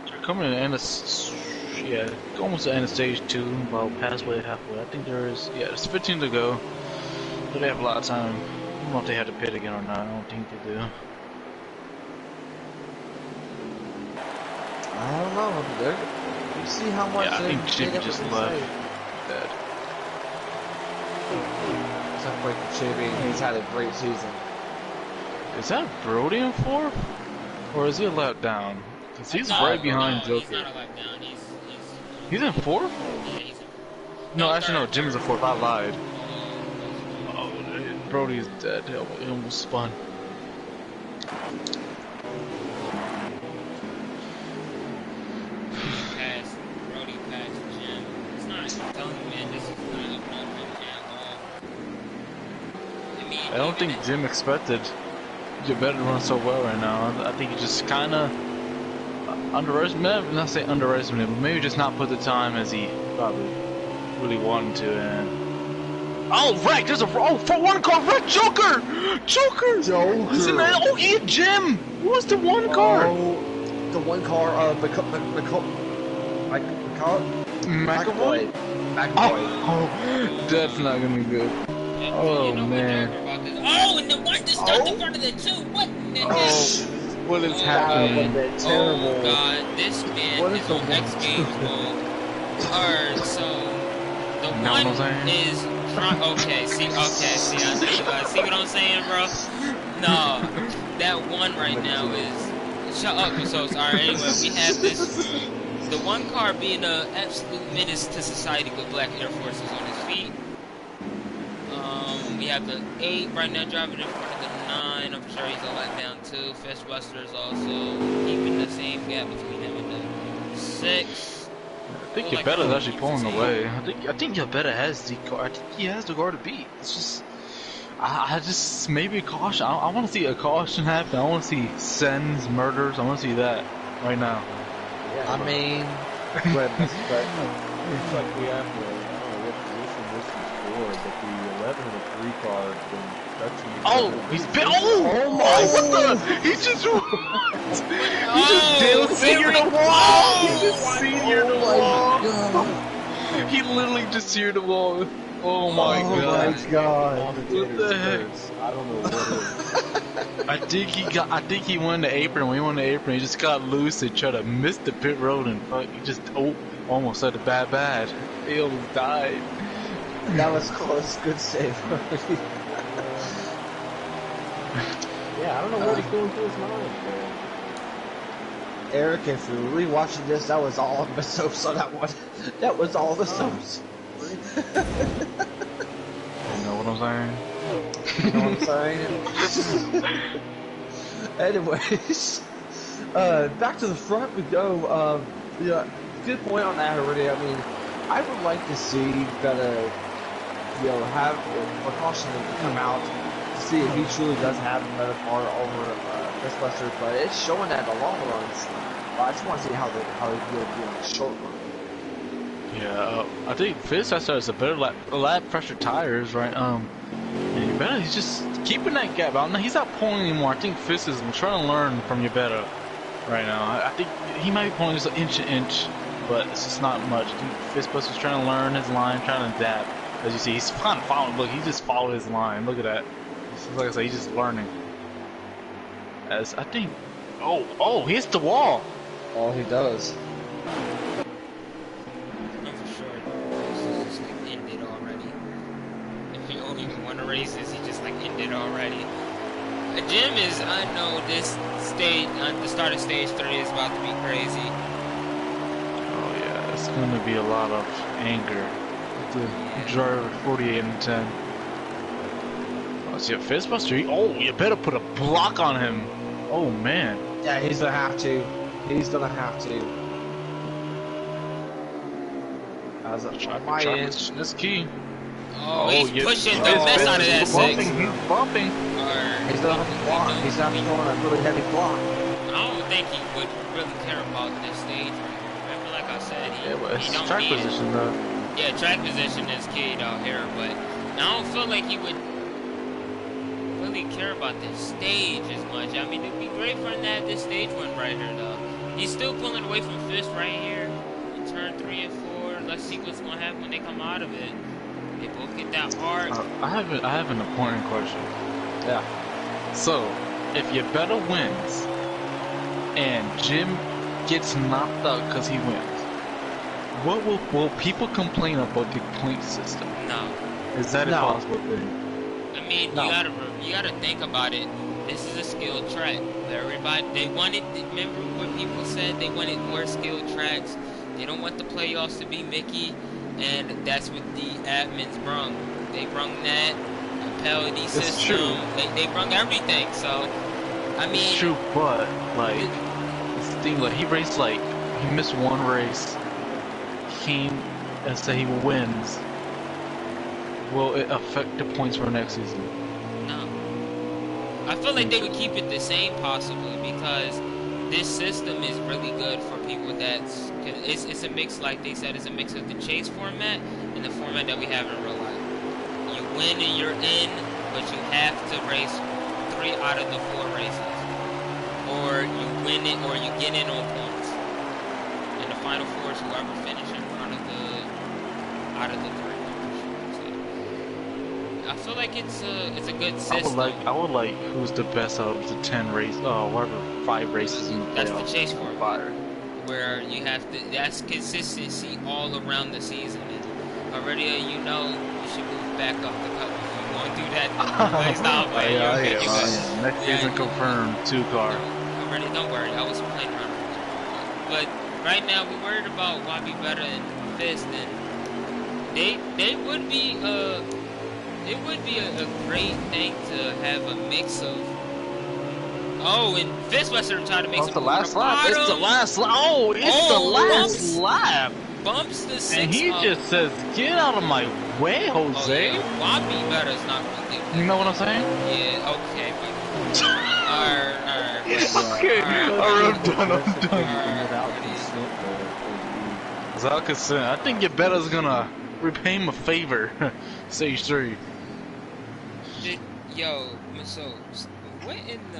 They're coming to the end of almost the end of stage 2, about halfway. I think there's 15 to go, but they have a lot of time. I don't know if they have to pit again or not. I don't think they do. don't know. You see how much Yeah, I think they Jimmy never just can left. say. Dead. Except for Jimmy, he's had a great season. Is that Brody in 4th? Or is he a lap down? Because he's No, right behind no, he's Joker. not a lap down. He's in 4th? Yeah, he's in. No, actually, no. Third, Jim's in third. 4th. I lied. Oh, Brody's dead. He almost spun. Past Brody, past Jim. It's not. I'm telling you, man, this is not up him at all. I mean, I don't think Jim expected you better run so well right now. I think he just kind of underestimated. Not say underestimated, but maybe just not put the time as he probably really wanted to. And oh, wreck! There's a for one car wreck. Joker. He's in there. Oh, yeah, Jim. Who was the one car? Oh, the one car, McAvoy. Oh, that's not gonna be good. Oh, you know man. Oh, and the one just started in front of the two. What in the heck? What is That happening? would have been terrible. Oh God, this man What is is the on one? X Games mode. Alright, so the Know one what I'm saying? is trying. Okay, see, I see what I'm saying, bro. No, that one right now is. Shut up, so alright. Anyway, we have this. The one car being an absolute menace to society with black Air Forces on his feet. We have the 8 right now driving in front of the 9. I'm sure he's a lap down too. Fishbuster's also keeping the same gap between him and the 6. I think Yabetta's actually pulling away. I think Yabetta has the car. I think he has the car to beat. It's just, I just maybe a caution. I want to see a caution happen. I want to see sends, murders. I want to see that right now. Yeah, I mean, It's like we have the, I don't know what position this is for, but the 11 and the 3 car has been touching each Oh, other. he's been. What the? He just. He just seared the wall. He just seared the wall. He literally just seared the wall. Oh my god. What the heck? I don't know what it is. I think he won the apron. When he won the apron, he just got loose and tried to miss the pit road and he just almost said a bad. He almost died. that was close. Good save. Yeah, I don't know what he's going through his mind, man. Eric, if you're really watching this, that was all the soaps on that one. That was all the soaps. You know what I'm saying? You know what I'm saying? Anyways, back to the front we go. Yeah, good point on that already. I mean, I would like to see better, have a caution to come out to see if he truly does have a better car over Fishbuster, but it's showing that in the long runs. But I just want to see how they will do in the short run. Yeah, I think Fishbuster has a better lap pressure tires, right? And Yabetta, he's just keeping that gap out. Now he's not pulling anymore. I think Fist is trying to learn from Yabetta right now. I think he might be pulling just an inch, but it's just not much. I think Fistbuster's trying to learn his line, trying to adapt. As you see, he's kind of following. Look, he just followed his line. Look at that. Like I said, he's just learning. As I think, oh, he hits the wall. Oh, he does. I'm for sure this is just like ended already. If he only even won the races, he just like ended already. Jim is, I know this stage, the start of stage 3 is about to be crazy. Oh yeah, it's gonna be a lot of anger. The driver 48 and 10. Oh, see a Fistbuster. You better put a block on him. Oh man. Yeah, he's gonna have to. He's gonna have to. As on my end, That's key. Oh, he's yeah. pushing the mess out of that 6. He's bumping. he's gonna have to block. He's not throwing a really heavy block. I don't think he would really care about this stage right here. Remember, like I said, he It's don't track need position it. though. Yeah, track position is key out here, but I don't feel like he would really care about this stage as much. I mean, it'd be great for him to have this stage one right here, though. He's still pulling away from Fist right here in turn 3 and 4. Let's see what's gonna happen when they come out of it. They both get that hard. I have an important question. Yeah. So, if Yabetta wins and Jim gets knocked out because he wins, what will people complain about the point system? No. Is that a possible thing? I mean, No. you gotta think about it. This is a skilled track. Everybody, they wanted. Remember what people said? They wanted more skilled tracks. They don't want the playoffs to be Mickey, and that's what the admins brung. They brung that penalty system. True. They brung everything. So, I mean, It's true, but like this thing, like he raced like he missed one race. He came and said he wins. Will it affect the points for next season? no. I feel like they would keep it the same possibly because this system is really good for people that's. Cause it's a mix, like they said, it's a mix of the chase format and the format that we have in real life. You win and you're in, but you have to race 3 out of the 4 races. Or you win it or you get in on points. And the final 4 is whoever finishes in front of out of the 3. I feel like it's a good system. I would like who's the best out of the 10 race, whatever 5 races in the playoffs. That's the chase format, where you have to. That's consistency all around the season. And already, you know, you should move back up the cup. If you want to do that, next time, Next season confirmed 2 car. Already, don't worry. I was playing around with it. But right now, we're worried about Wabi Better and Fist, and they would be it would be a great thing to have a mix of. Oh, and Fistbuster tried to make some. It's the last lap. It's the last lap. Oh, it's the last lap. Bumps the 6 And he up. just says, "Get out of my way, Jose." Oh, yeah. Wabi Better is not going to do. You know what I'm saying? Yeah. Okay. Alright. Okay. Alright, I'm done. Without consent, Without consent, I think your better's gonna repay him a favor. Stage 3. Yo, so what in the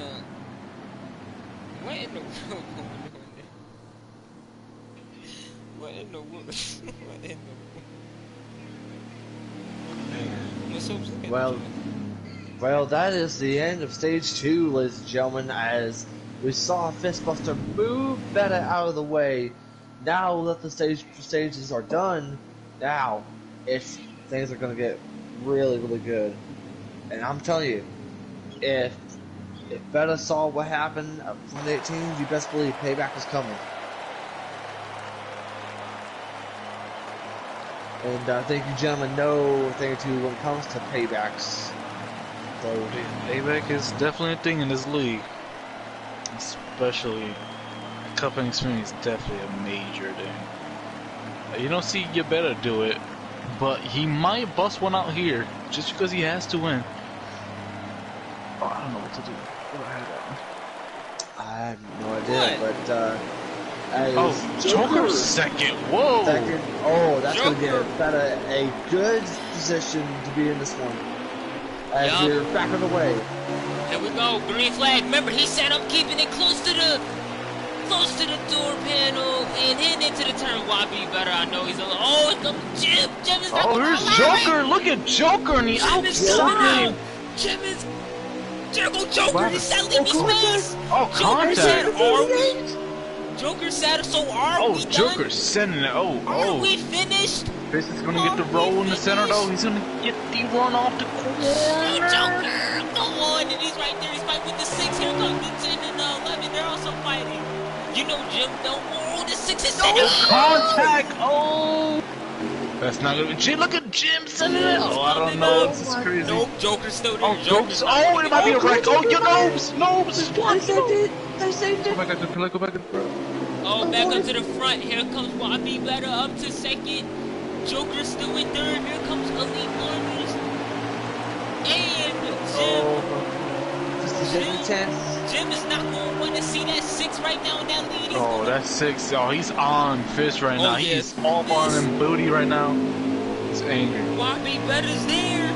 world going on there? What in the world? What in the world? Well, that is the end of stage 2, ladies and gentlemen, as we saw Fistbuster move better out of the way. Now that the stages are done, now things are going to get really, really good. And I'm telling you, if Betta saw what happened from the 18s, you best believe payback is coming. And I think you gentlemen know a thing or two when it comes to paybacks. So Payback is definitely a thing in this league. Especially Cup and Xfinity is definitely a major thing. You don't see you better do it, but he might bust one out here just because he has to win. Oh, I don't know what to do. I have no idea, but Joker's second. Whoa! Second. Oh, that's going to give Betta a good position to be in this one. As we're back on the way. Here we go, green flag. Remember, he said I'm keeping it close to the door panel and heading into the turn. Wabi Better. I know he's a little. Oh, it's the Jim. Jim is not. Oh, here's Joker. Look at Joker on the outside. Jim is. There go Joker. He's not leaving space. Oh, Joker said, contact. "Are we?" Joker said, "So are we done? Joker's sending it. Are we finished?" Fist is gonna get the roll in the center though. He's gonna get the run off the corner. Joker, go on, and he's right there. He's fighting with the 6. Here comes the 10 and 11. They're also fighting. You know, Jim, don't. Oh, the 6 is sending. Contact. Oh, that's not good. Jim, look at Jim sending it. Oh, I don't know. This is crazy. Nope, Joker's still there. Oh, Joker's. Oh, it might be a wreck. Oh, your nose is blocking. They saved it. Go back to the front. Oh, back up to the front. Here comes Wabi Better up to second. Joker's still in third. Here comes Elite Warriors. And Jim is not going to want to see that 6 right now in that lead. Oh, that's 6. Oh, he's on Fist right now. Yes. He's all on him booty right now. He's angry. Wabi Better's there.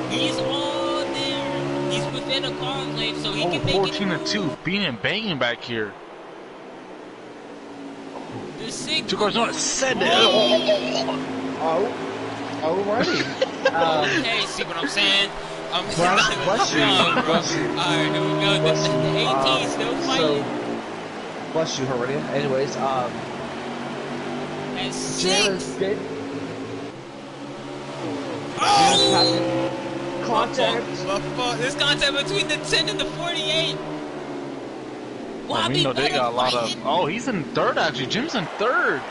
He's all there. He's within a car lane, so he can make 14-2. Beating and banging back here. The 6. 2 cars on it. Send it. Alrighty. Okay, see what I'm saying? Bless you. Alright, here we go. The 18 still fighting. Bless you, Heredia. Anyways, At Jim 6. is Oh! contact. There's contact between the 10 and the 48. We know they got a lot of. Oh, he's in third actually. Jim's in third.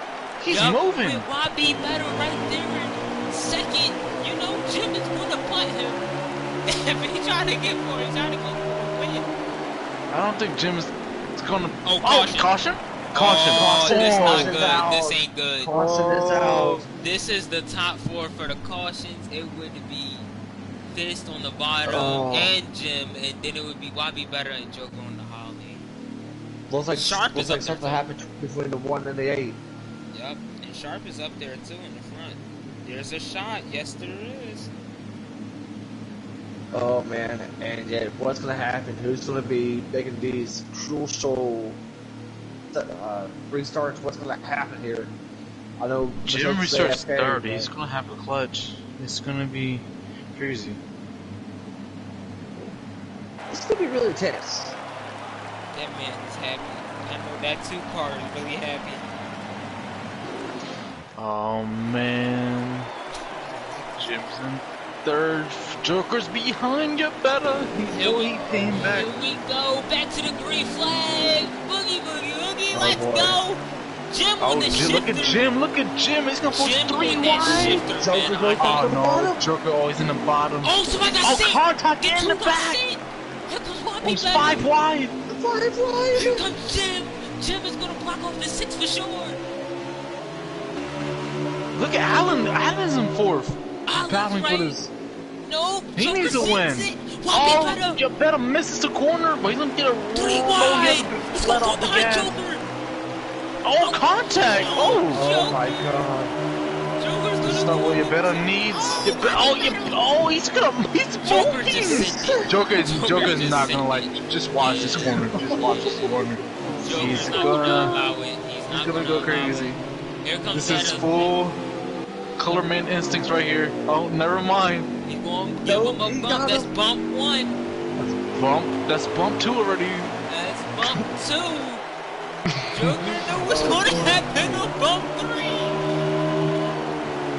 He's moving. With Wabi better right there in second. You know, Jim is going to punt him. If he's trying to get for it, he's trying to go for a win. I don't think Jim's gonna. Oh, caution. Caution. Oh, this not Caution's good. out. This ain't good. Caution is out. This is the top 4 for the cautions. It would be Fist on the bottom and Jim, and then it would be Wabi better and Joker on the Holly. Looks like Sharp is up there, something too. happened between the 1 and the 8. Yep, and Sharp is up there too in the front. There's a shot. Yes, there is. Oh man, and yeah, what's gonna happen? Who's gonna be making these crucial restarts? What's gonna happen here? I know Jim Masopes restarts AFK, third. but He's gonna have a clutch. It's gonna be crazy. It's gonna be really tense. That man is happy. I know that 2 car is really happy. Oh man, Jim's in third. Joker's behind you, better. He came back. Here we go. Back to the green flag. Boogie, boogie, boogie. Let's go. Jim on the shifter. Look at Jim. Look at Jim. He's gonna force Jim 3 on that wide. shifter, Joker man. goes down to the Oh bottom. no, Joker always in the bottom. Oh, somebody got sent. Contact in the Got back. sent. Here comes Wabi He's better. 5 wide. 5 wide. Here comes Jim. Jim is gonna block off the 6 for sure. Look at Allen. Allen's in 4th. Allen's Battling right. for this. Nope. He Joker needs to sends win. it. Wabi better. You better misses the corner, but he's gonna get a 3 roll. wide. He's Let gonna go off the behind gas. Joker. Oh, contact! Oh! Oh my god. Joker's This is gonna not what you better needs. He's Joker just moving. sent it. Joker's just not sent gonna like. it. Just watch this corner. Just watch this corner. Joker's He's not gonna. allow it. He's gonna go crazy. Here comes This is Adam. full colorman instincts right here. Oh, never mind. He's gonna give him a he bump. got That's him. bump 1. Bump. That's bump 2 already. That's bump 2. Joker knows what's gonna happen on bump 3.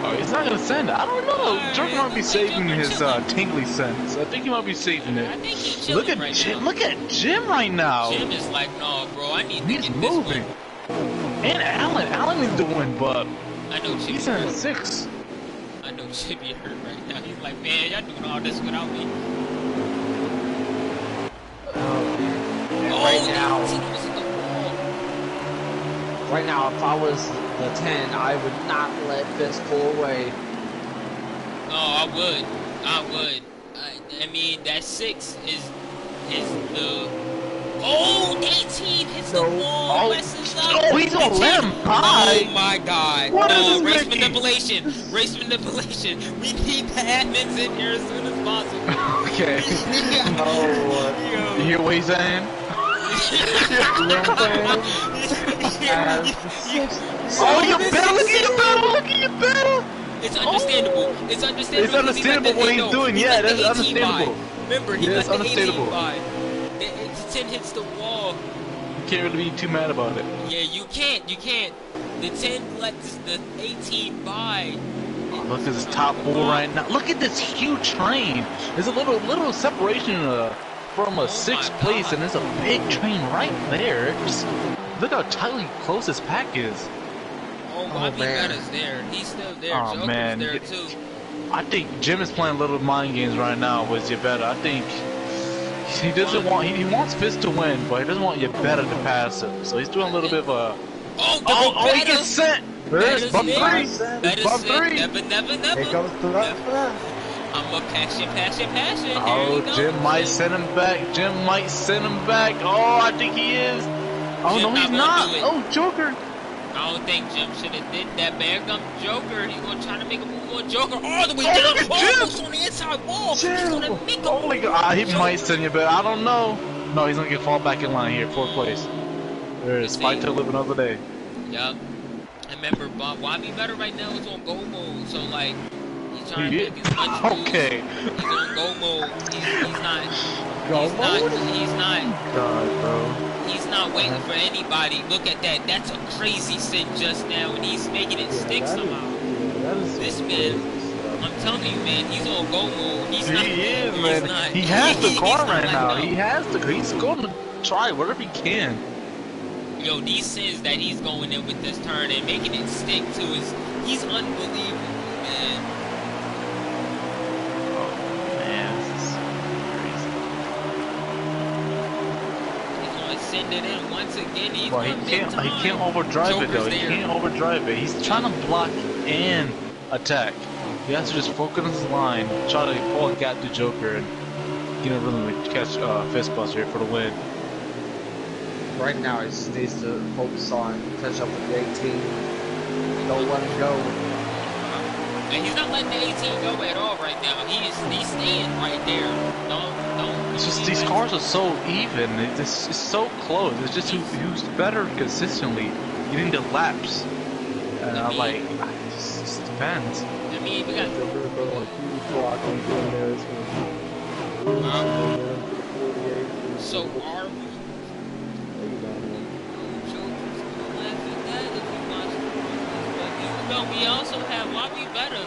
Oh, he's not gonna send it. I don't know. Alright, Joker might be looks like saving Joker his chilling. tingly sense. I think he might be saving I it. think he's chilling Look at right Jim. now. Look at Jim right now. Jim is like, no, bro, I need to He's get moving. this win. And Allen needs to win, but I know Chippy he's in hurt. 6th. I know Chippy hurt right now. He's like, man, y'all doing all this without me. And Oh, right now, the 18 was in the wall. right now, if I was the 10, I would not let Fist pull away. Oh, I would. I mean, that 6 is the. Oh, 18 hits the wall, messes up. Oh, he's gonna let him Oh by. my God! What No, is this race making? manipulation. Race manipulation. We need the admins in here as soon as possible. Okay. Oh, You hear what he's saying? Oh, you better look at you better. It's understandable. It's understandable. It's understandable what he's doing. Yeah, that's understandable. Remember, he Yeah, got it's the 18 understandable. by. The 10 hits the wall. You can't really be too mad about it. Yeah, you can't. The 10 lets the 18 by. Oh, look at this top 4 right now. Look at this huge train. There's a little separation from a 6th place, and there's a big train right there. Just look how tightly close this pack is. Oh, Bobby Betta's there. He's still there. Oh, Joker's man. there too. I think Jim is playing little mind games right now with Yabetta. I think he doesn't want. He wants Fist to win, but he doesn't want Yabetta to pass him. So he's doing a little bit of a. Oh, he gets sent. There's bump 3. Bump 3. Never. Here comes the rest of that. I'm gonna pass you. Oh, Jim might send him back. Jim might send him back. Oh, I think he is. Oh, Jim no, he's not not. gonna do it. Oh, Joker. I don't think Jim should have did that. But here comes Joker. He's gonna try to make a move on Joker all the way down. Almost on the inside wall. He's gonna make a Oh my move. God, he might send you back. I don't know. No, he's gonna get fall back in line here, 4th place. There it is. Fight to live another day. Yup. And remember, Wabi Better right now is on go mode. So like, he's trying to do much boost. Okay. He's on go mode. He's not. Go mode? God, bro. He's not waiting for anybody. Look at that. That's a crazy sit just now, and he's making it stick somehow. This man, I'm telling you, man, he's on go mode. He's not. He is, he's man. not, He has the he's car not right letting now. go. He has the. He's going to try whatever he can. Yo, these sins that he's going in with this turn and making it stick to he's unbelievable, man. Oh man, this is crazy. He's going to send it in once again. He's Well, going he mid-time. can't overdrive it though. Joker's He there. can't overdrive it. He's trying to block and attack. He has to just focus on his line, try to pull a gap to Joker, and really catch Fistbuster for the win. Right now, he just needs to focus on catch up with the 18. Don't let him go. And he's not letting the 18 go at all right now. He's staying right there. Don't. It's just these cars are so even. It's so close. It's just who's better consistently getting the laps. And I'm like, it just depends. I mean, we got. Joker throwing a huge block on doing there. It's going to be So are we? We also have Bobby better.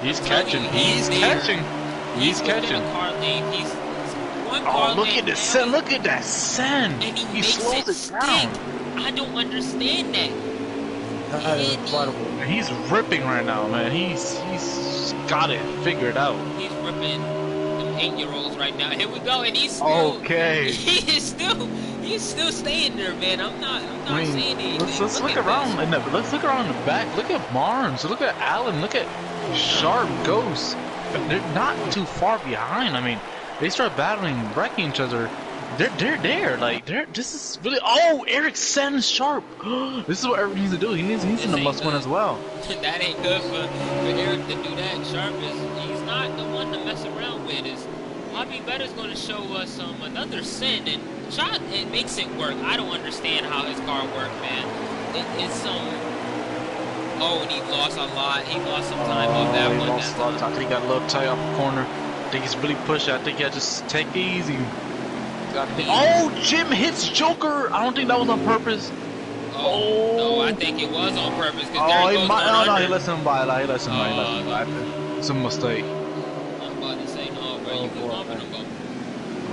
He's catching. He's catching. He's catching. A car lane. He's one Oh, car look lane at the down, send. Look at that send. and he He makes slows it it stick. down. I don't understand that. That is incredible. He's ripping right now, man. He's got it figured out. He's ripping them 8-year-olds right now. Here we go, and he's still. Okay. He's still staying there, man. I'm not saying anything. Let's look around. Let's look around in the back. Look at Barnes. Look at Allen. Look at Sharp, Ghost. They're not too far behind. I mean, they start battling, wrecking each other. They're there. Like this is really. Oh, Eric sends Sharp. This is what Eric needs to do. He needs to must win as well. That ain't good for Eric to do that. Sharp he's not the one to mess around with. Bobby Better's going to show us another sin and it makes it work. I don't understand how his car worked, man. It's oh, and he lost a lot. He lost some time on that one. Lost a lot of time. I think he got a little tight off the corner. I think he's really pushing. I think he had to just take it easy. Oh, Jim hits Joker. I don't think that was on purpose. Oh, no, I think it was on purpose. Oh, he let him by. He let him by. It's a mistake. I'm about to say no, bro. You can bumping him, bro.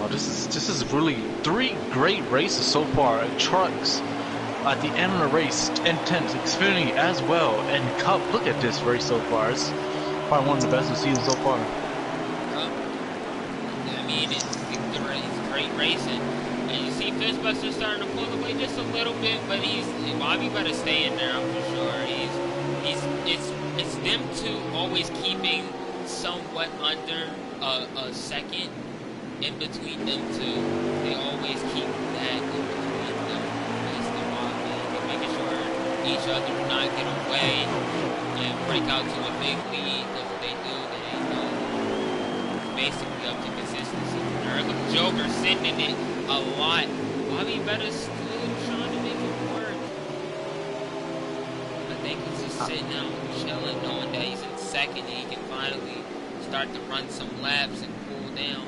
Oh, this is really 3 great races so far. Trucks at the end of the race, Intense, Xfinity as well, and Cup. Look at this race so far. It's probably one of the best of the season so far. I mean, it's great racing. And you see Fistbuster starting to pull away just a little bit, but Bobby better stay in there, I'm for sure. It's them two always keeping somewhat under a second in between them two. They always keep that in between them. That's the Bobby. They're making sure each other do not get away and break out to a big lead, because if they do, then they know basically up to consistency. Look, Joker sending it a lot. Bobby Better's still trying to make it work. I think he's just sitting out, chilling, knowing that he's in second and he can finally start to run some laps and cool down.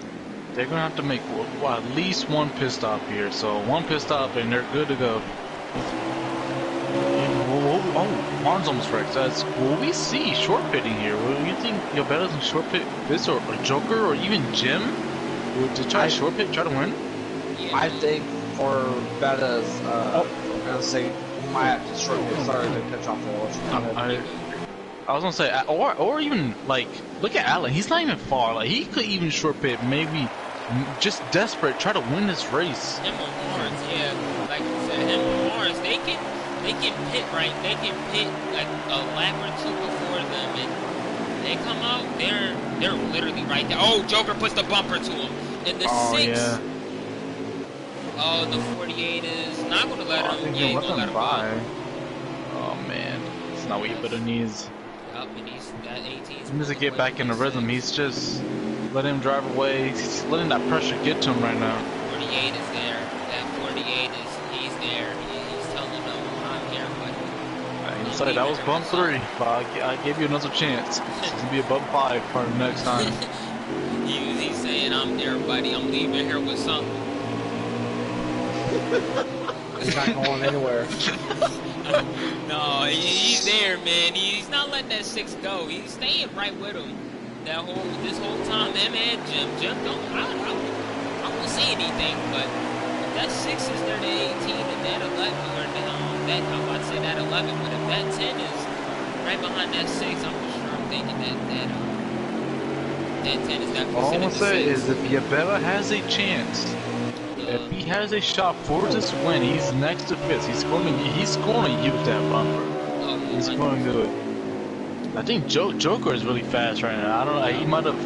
They're gonna have to make at least one pit stop here. So 1 pit stop and they're good to go. Oh, Barnes almost wrecked. Will we see short pitting here? Will you think you're better than short pit this or Joker or even Jim? To try short pit, try to win? Yeah. I think for Betta's, I'm gonna say might have to short pit. Sorry to catch off the I was gonna say, or even like, look at Allen. He's not even far. Like he could even short pit, maybe just desperate, try to win this race. Him or Barnes, yeah, like you said, him or Barnes, they can pit right. They can pit like a lap or 2 before them, and they come out. They're literally right there. Oh, Joker puts the bumper to him. And the 6. Yeah. Oh, the 48 is not going to let him. I think Yeah, he's let going to let them him by. go. Oh man, it's not what he better needs. Yup, and that 18. He needs to get back in the rhythm. He's just letting him drive away. He's letting that pressure get to him right now. 48 is there. That 48 he's there. He's telling them, I'm here, buddy. He's sorry, that was bump 3. But I gave you another chance. It's gonna be a bump 5 for the next time. He's saying, I'm there, buddy. I'm leaving here with something. He's not going anywhere. No, he's there, man. He's not letting that 6 go. He's staying right with him. This whole time, him and Jim. Jim I won't say anything, but if that 6 is there to 18 and that 11, or that I'm about to say that 11, but if that 10 is right behind that 6, I'm for sure I'm thinking that 10 is definitely. All I'm gonna say is if Yabella has a chance, if he has a shot for this win, he's next to 5th. He's going to use that bumper. He's going to do it. I think Joker is really fast right now. I don't know. He might have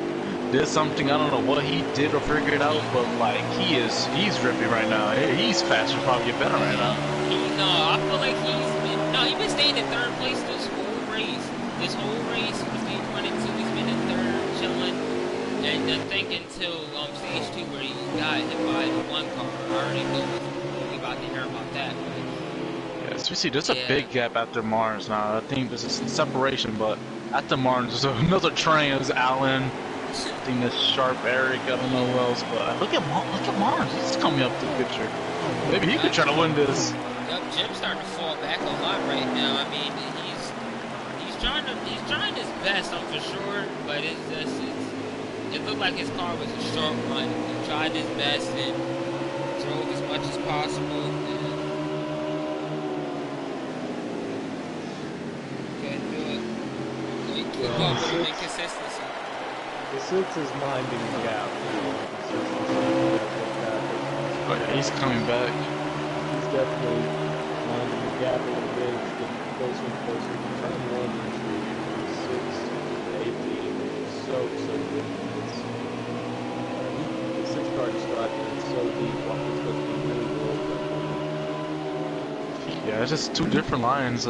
did something. I don't know what he did or figured out, but like he's ripping right now. He's faster, probably better right now. I feel like he's been staying in 3rd place this whole race. This whole race, between 1 and 2, he's been in 3rd, chilling. And I think until stage 2 where he got hit by the 1 car. I already know we about to hear about that. But yeah, so we see there's a big gap after Mars now. I think there's a separation, but after Mars there's another train. There's Allen. I think there's Sharp, Eric. I don't know who else, but look at Mars. He's coming up to the picture. Maybe he could try to win this. Yep, Jim's starting to fall back a lot right now. I mean, he's trying his best, I'm for sure, but it looked like his car was a short run. He tried his best and drove as much as possible. Couldn't do it. Couldn't keep up with him in consistency. The 6 is minding the gap. But he's coming back. He's definitely minding the gap a little bit. He's getting closer and closer to turn 1 and 2. 6 to 18 is so good. The 6 car just got so deep off the supposed to be really low. Yeah, it's just 2 different lines. I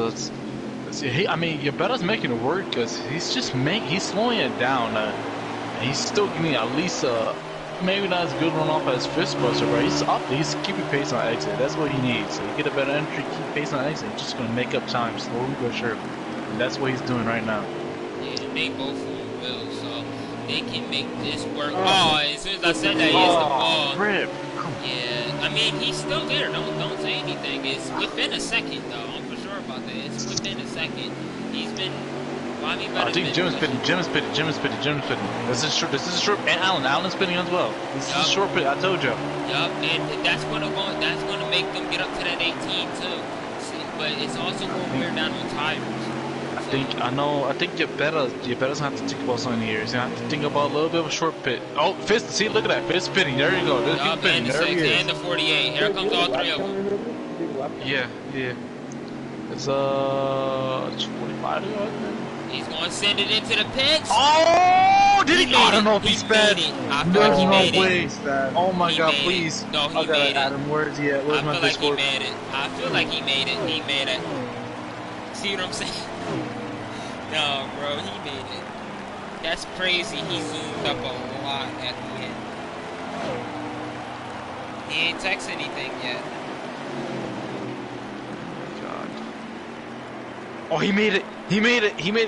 mean, Yabella's making it work because he's slowing it down. And he's still getting at least maybe not as good run off as Fistbuster, but he's keeping pace on exit. That's what he needs. So you get a better entry, keep pace on exit. He's just gonna make up time slowly but surely. And that's what he's doing right now. Yeah, they both of them will, so they can make this work. As soon as I said that, he hits the ball. Rip. Yeah, I mean he's still there. Don't say anything. It's within a second though. I'm for sure about that. It's within a second. He's been. I think Jim is pitting. This is short, and Allen's pitting as well. This is a short pit. I told you. Yup, and that's gonna make them get up to that 18 too. But it's also gonna wear down on tires. I think Yabella's gonna have to think about something here. He's gonna have to think about a little bit of a short pit. Oh, Fist, see, look at that, Fist pitting. There you go. Yup, and the 6 and the 48. Here comes all 3 of them. Yeah. It's 25 to go. He's gonna send it into the pits. Oh, did he? I don't know if he's bad. I feel like he made it. Oh my God, please. No, he made it. Adam, where's he at? Where's my I feel like he made it. I feel like he made it. He made it. See what I'm saying? No, bro, he made it. That's crazy. He zoomed up a lot at the end. He ain't text anything yet. God. Oh, he made it. He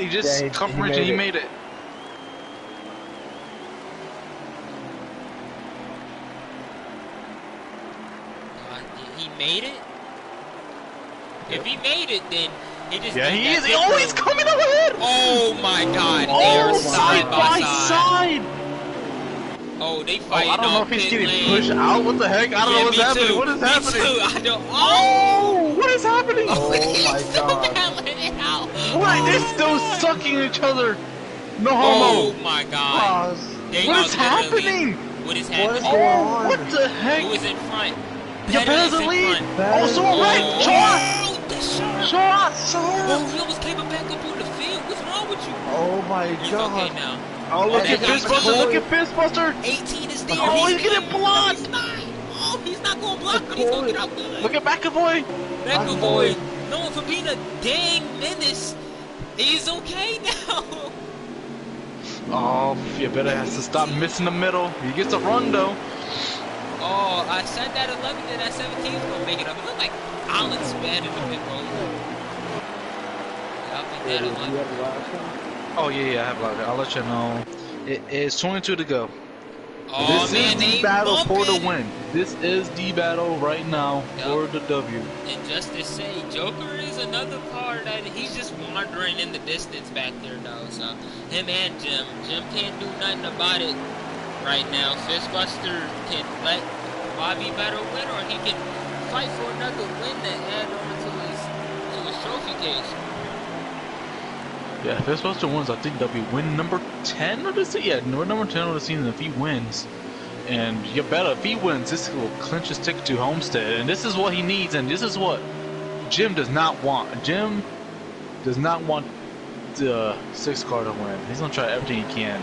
just coverage and he made it. He made it? If he made it, then he just... Yeah, he is. Oh, he's coming up ahead! Oh my God, they are side by side. side. Oh, they fighting I don't know if he's getting pushed out. What the heck? I don't know what's happening. Too. What is happening? Me too. I don't... Oh, what is happening? Oh my God. What? They're still sucking each other. No homo. Oh my God. What is happening? What is happening? Oh, what the heck? Who is in front? Yabella's in lead. Oh, so right. Sharp. Oh, he almost came back up on the field. What's wrong with you? Oh my He's God. okay now. Oh, look at Fistbuster. 18 is there. Oh, he's getting blocked. He's not. Oh, he's not going to block, but he's going to get out good. Look at McAvoy. McAvoy, known for being a dang menace, he's okay now. Oh, Yabella has to stop missing the middle. He gets a run, though. Oh, I said that 11 and that 17 is going to make it up. It looked like Allen's bad in the pit road. Yeah, Do you have the last one? Oh yeah, I have like I'll let you know. It is 22 to go. Oh This man, is the they battle for the bumping. win. This is the battle right now for the W. And just to say, Joker is another car that he's just wandering in the distance back there, though. So him and Jim can't do nothing about it right now. Fistbuster can let Bobby Better win, or he can fight for another win to add on to his trophy case. Yeah, Fistbuster wins. I think that'll be win number 10 of the season. Yeah, number 10 of the season if he wins. And you better, if he wins, this will clinch his ticket to Homestead. And this is what he needs, and this is what Jim does not want. Jim does not want the 6 car to win. He's going to try everything he can.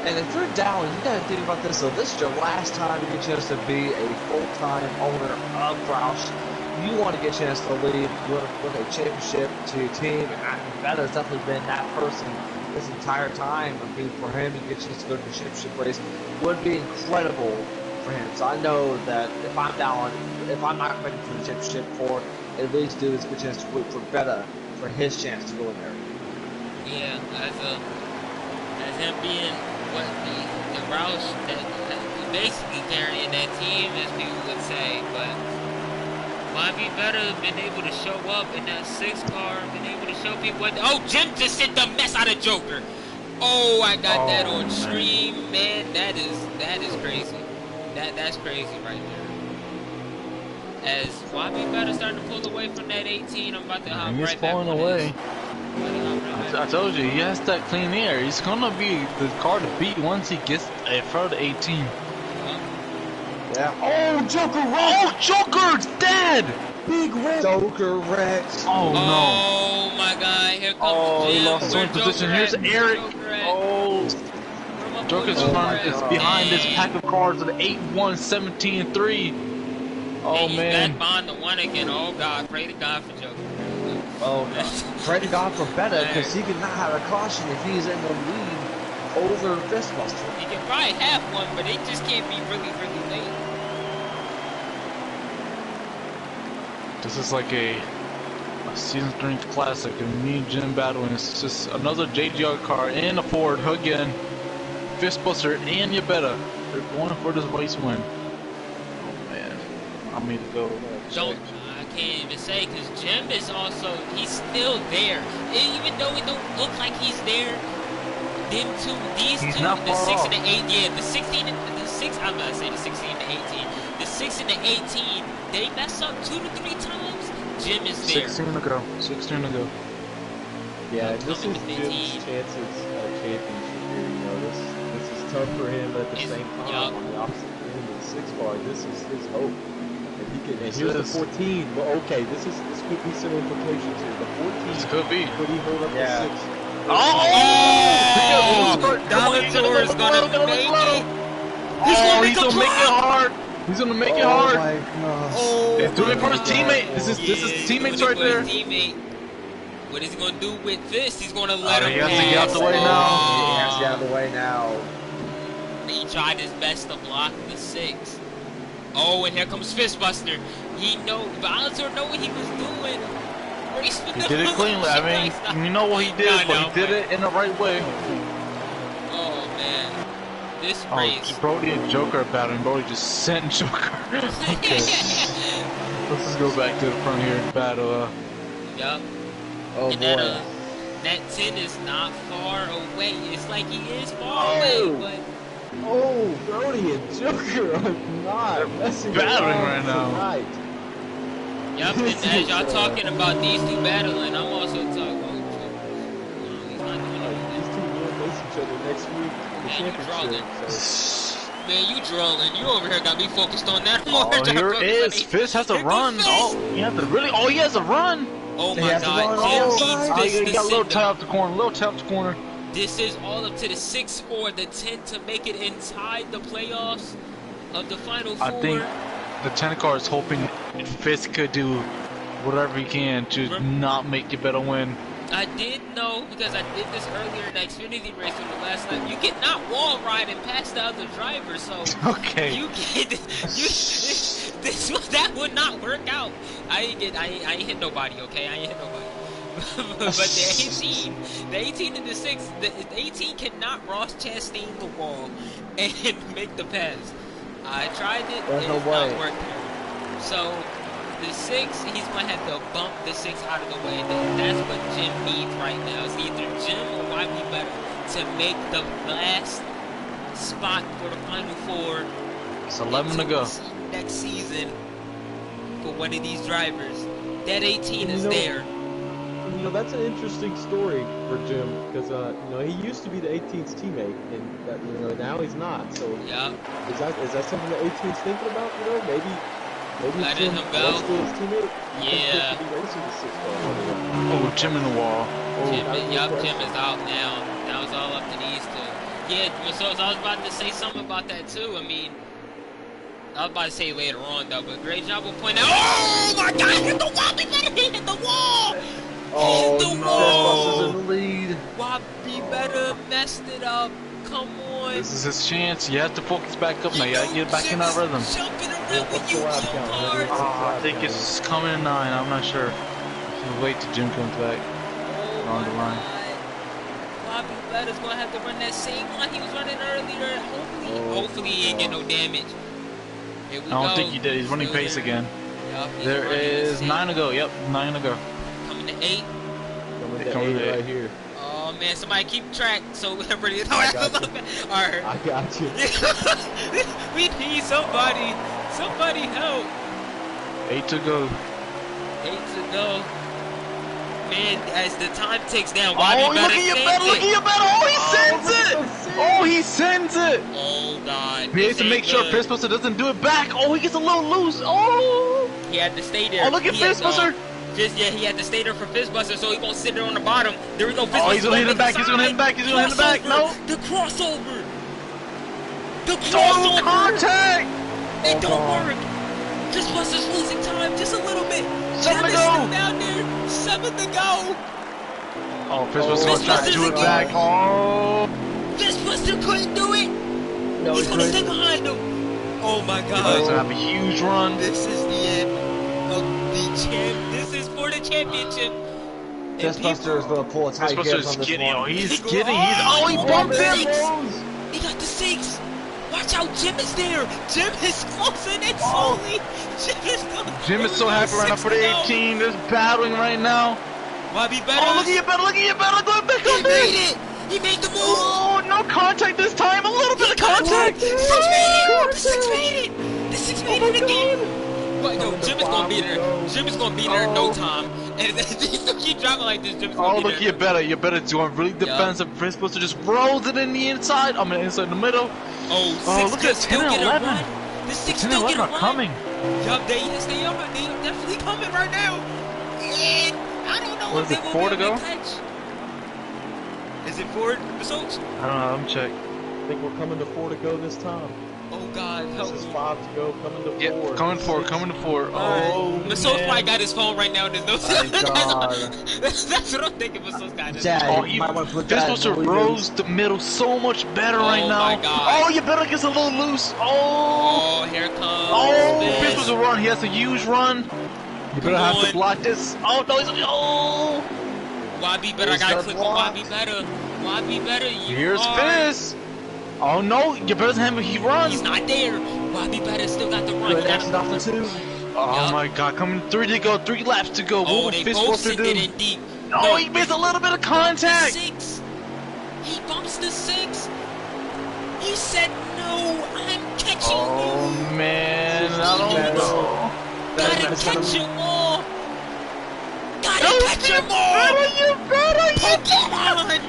And if you're down, you gotta think about this. So this is your last time you get a chance to be a full-time owner of Roush. You want to get a chance to lead, you want to win a championship to your team. And that has definitely been that person this entire time. I mean, for him to get a chance to go to the championship race would be incredible for him. So I know that if I'm down, if I'm not making for the championship, for at least do is get a chance to root for better for his chance to go in there. Yeah, as him being what the Roush that basically carrying that team, as people would say, but Bobby Better been able to show up in that 6 car, been able to show people what. Oh, Jim just hit the mess out of Joker. Oh, I got that on stream, man. That is crazy. That's crazy right there. As Bobby Better starting to pull away from that 18, I'm about to hop He's right back pulling on away. this. I told you, he has that clean air. He's gonna be the car to beat once he gets in front of the 18. Yeah. Oh, Joker! Oh, Joker's dead! Big Red Joker Rex. Oh no! Oh my God! Here comes Jim. He lost swing position. Here's Eric. Oh, Joker's behind this pack of cars with 8-1, 17-3. Oh he's man! back behind the one again. Oh God! Pray to God for Joker. Oh no. Pray to God for better, because he could not have a caution if he's in the lead over Fistbuster. He can probably have one, but it just can't be really late. This is like a season 3 classic, and me and Jim battling. It's just another JGR car and a Ford again. Fistbuster and Yabetta. They're going for this race win. Oh man, I need to go. I can't even say, because Jim is also, he's still there. Even though it don't look like he's there, these two, the 6 and the 8, yeah, the 16 and the 6, I'm gonna say the 16 and the 18. The 6 and the 18, they mess up 2 to 3 times. Jim is there. 16 to go. 16 to go. Yeah, this is Jim's chances at a championship here. You know, this is tough for him, but at the same time, on the opposite end of the 6 bar, this is his hope. If he can, and here's the 14. Well, okay, this could be some implications here. The 14. This could be. Could he hold up the 6? Delator is gonna make it. He's gonna make it hard. He's gonna make it hard. Oh my gosh. Oh, He's doing it for his teammate. This is his teammates right there. Teammate. What is he gonna do with this? He's gonna let him He has to get out the way now. He has to get out of the way now. He tried his best to block the 6. Oh, and here comes Fistbuster. He Delator know what he was doing. He did it cleanly. I mean, you know what he did, but he did it in the right way. Oh man, this race. Brody and Joker are battling. Brody just sent Joker. Okay. Let's just go back to the front here and battle. Yup. Oh and boy. that 10 is not far away. It's like he is far away, but. Oh, Brody and Joker are not messing battling around right now. tonight. Yep, and as y'all talking about these 2 battling, I'm also talking about he's not doing anything. These 2 will face each other next week in the Man, you championship. So. Man, you trolling. You over here got me focused on that more. Oh, here it is. Fist has to run. Oh, he has to really. Oh, he has to run. Oh He my has to God, run. Jim needs He this got a little to tight off the corner. A little tight off the corner. This is all up to the 6 or the 10 to make it inside the playoffs of the final 4. I think the 10 car is hoping Fist could do whatever he can to not make it better win. I did know, because I did this earlier in the Xfinity race on the last lap, you cannot wall ride and pass the other driver, so Okay. you get that would not work out. I ain't hit nobody, okay? I ain't hit nobody. But the 18 and the 6, the 18 cannot Ross Chastain the wall and make the pass. I tried it, There's no it's way. not working. So the 6, he's gonna have to bump the 6 out of the way. That's what Jim needs right now. It's either Jim or YB better to make the last spot for the Final Four. It's 11 to go. Next season for one of these drivers. That 18 And is there. You know, that's an interesting story for Jim because you know, he used to be the 18's teammate, and that, you know, now he's not. So Yeah. is that something the 18's thinking about? You know, maybe Letting Jim him go. wants to be his teammate. Yeah. He racing the 6 car. Oh, Jim in the wall. Jim is out now. Now it's all up to these two. Yeah, so I was about to say something about that too. I mean, I was about to say later on though, but great job of pointing out. Oh my God! Hit the wall! He better hit the wall! Oh, Hit the no. wall! in the lead. Wabi better messed it up. Come on. This is his chance. You have to focus back up now. You gotta get back in that rhythm. Jumping around with you, Joe I think it's coming in 9. I'm not sure. We'll wait till Jim comes back. On the line. Bobby Better's gonna have to run that same line he was running earlier. Hopefully he ain't get no damage. Here we I don't go. think he did. He's running Still pace there. again. Yup, he's There running is the 9 to go. Yep, 9 to go. Coming to 8. Coming to 8 right here. Oh man, somebody keep track so we're ready to I got you. Alright. I got you. We need somebody. Somebody help. 8 to go. 8 to go. Man, as the time ticks down, Oh, Bobby look better at your send bet! Look it. at your bet! Oh, he sends it! Oh, he sends it! Oh God. He has this to make ain't sure good. Fistbuster doesn't do it back. Oh, he gets a little loose. Oh! He had to stay there. Oh, look at He had, Fistbuster! he had to stay there for Fistbuster, so he won't sit there on the bottom. There we go. Fistbuster. Oh, he's gonna hit him back. He's gonna hit him back. He's gonna hit him back. No. The crossover. The Oh, crossover. contact! It don't work. Fistbuster's losing time just a little bit. 7 to Jim is go. still down there. 7 to go. Oh, Fistbuster's gonna try to do it Fistbuster's back. again. Oh! Fistbuster couldn't do it. No, He's he gonna stay couldn't. behind him. Oh my He's God. gonna have a huge run. This is the end of the champ. This is for the championship. And Fistbuster is going to pull a tight grip Fistbuster's on this getting. Oh, one. he's He getting. go- He's. Oh, he Oh, bumped man. him. He got the 6. Watch out, Jim is there. Jim is closing in slowly. Jim is so happy right now for the 18. They're battling right now. Bobby better. Oh, look at your bet! Look at your bet! Going back He up made there. it. He made the move. Oh, no contact this time. A little bit of contact. The 6 made it. The 6 made it. The 6 made it again. What? No, Jim is gonna be there. Jim is gonna be there in no time. And if you keep driving like this, Jim is gonna Oh, be look, there. you better. You better doing really defensive. Fistbuster just rolls it in the inside. I mean, inside the middle. Oh, Oh, 6 look could at still 10 and get a 11. run. The 6 10 still and get 11 a are run. coming. Yup, they are definitely coming right now. And I don't know What if is they it, will 4 be to able go? to catch. Is it 4 results? I don't know. Let me check. I think we're coming to 4 to go this time. Oh God, help This is me. 5 to go, coming to 4. Yeah, coming to 4. Six. Coming to 4. Alright. Oh, Maso's man. probably got his phone right now. There's no. My God. That's what I'm thinking. Maso's got his Dad, Oh, you you might want to put that Fistbuster in the rose the middle so much better right Oh, now. my God. Oh, you better get a little loose. Oh. Oh, here comes. Oh, Fizz. Fistbuster run. He has a huge run. You better have on. to block this. Oh, no, he's. Oh. YB better. I He's gotta got click on blocked. YB better. YB better. You Here's are. Fizz. Oh, no. You better have him. He runs. He's not there. YB better still got the run. Good He exit gotta- off the 2. Oh, Yup. my God. Coming 3 to go. 3 laps to go. Oh, What they will both Fistbuster sent do? it in deep. Oh, he missed a little bit of The contact. 6. He bumps the 6. He said, "No, I'm catching Oh, you. man. I don't know. Gotta catch them all. Gotta No, catch you them all. better. Pokemon.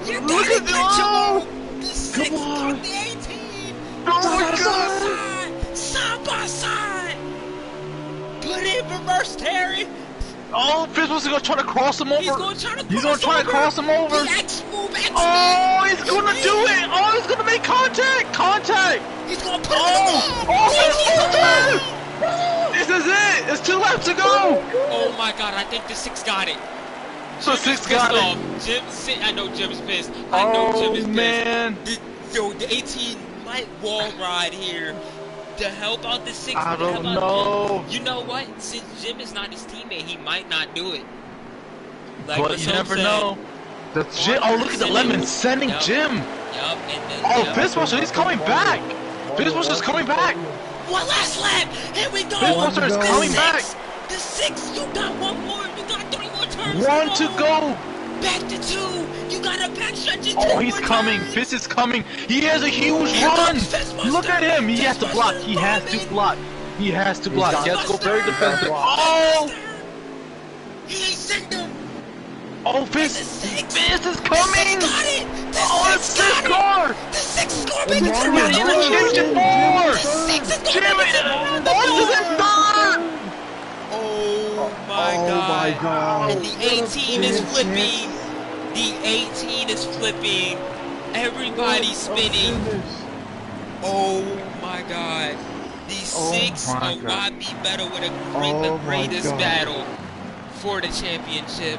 You Look gotta at catch them that. all. The 6 Come on. got the 18. Oh, my Side by God. side. Side by side. Put it in reverse, Terry. Oh, Fistbuster gonna try to cross him over. He's gonna try to cross He's gonna try to cross him over. The X move, X Oh, he's gonna do it. Oh, he's gonna make contact. Contact. He's gonna put Oh, it in. oh, this is it. It's 2 laps to go. Oh my God, I think the 6 got it. So Jim is 6 got pissed it. off. I know Jim's pissed. I know Jim Oh, is pissed. man. The 18 might wall ride here to help out the 6. I to help don't out know. Jim. You know what? Since Jim is not his teammate, he might not do it. Like But you Masope never said, know. That's Jim. Oh, look at the lemon sending Yup. Jim. Yup, and then Oh, Fistbuster, he's coming back. Fistbuster's coming back. one last lap. Here we go. Fistbuster is coming back. The 6. You got 1 more. You got 3 more turns. 1 to go. Back to 2. You got a backstretch in 2 Oh, he's more coming. turns. Fist is coming. He has a huge Here run. comes Fistbuster. Look at him. He has to block. He has to block. He has to block. He has to go very defensive. Oh. He ain't sent him. Oh, Fist. Fist is coming. The 6 got it. Oh, the 6 car. The 6 score. Jim is in 4. The 6 is Jim going is to in 3rd. Oh my god. And the 18 is flipping. The 18 is flipping. Everybody's spinning. Oh my god. The 6 will not be better with the greatest battle for the championship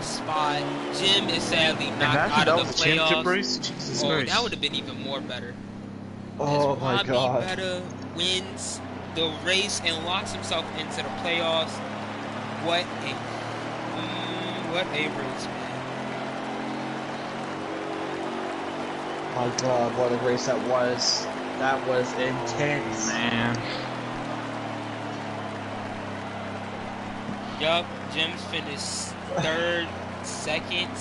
spot. Jim is sadly knocked out of the playoffs. Race? Jesus Christ. That would have been even more better. Oh my god. Better wins the race and locks himself into the playoffs. What a race, man. My god, what a race that was. That was intense. Man. Yup, Jim's finished 3rd, 2nd, and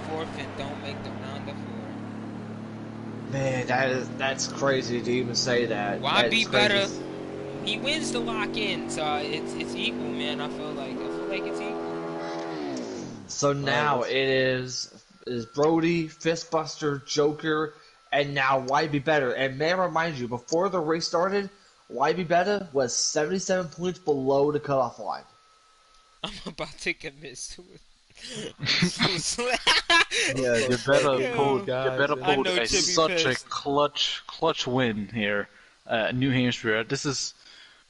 4th, and don't make the round of 4. Man, that's crazy to even say that. Why That's be crazy. better? He wins the lock in, so it's equal, man. I feel like it's equal. So now it is Brody, Fistbuster, Joker, and now Why Be Better. And may I remind you, before the race started, Why Be Better was 77 points below the cutoff line. I'm about to commit suicide. Yeah, you better pull such a clutch win here at New Hampshire. This is,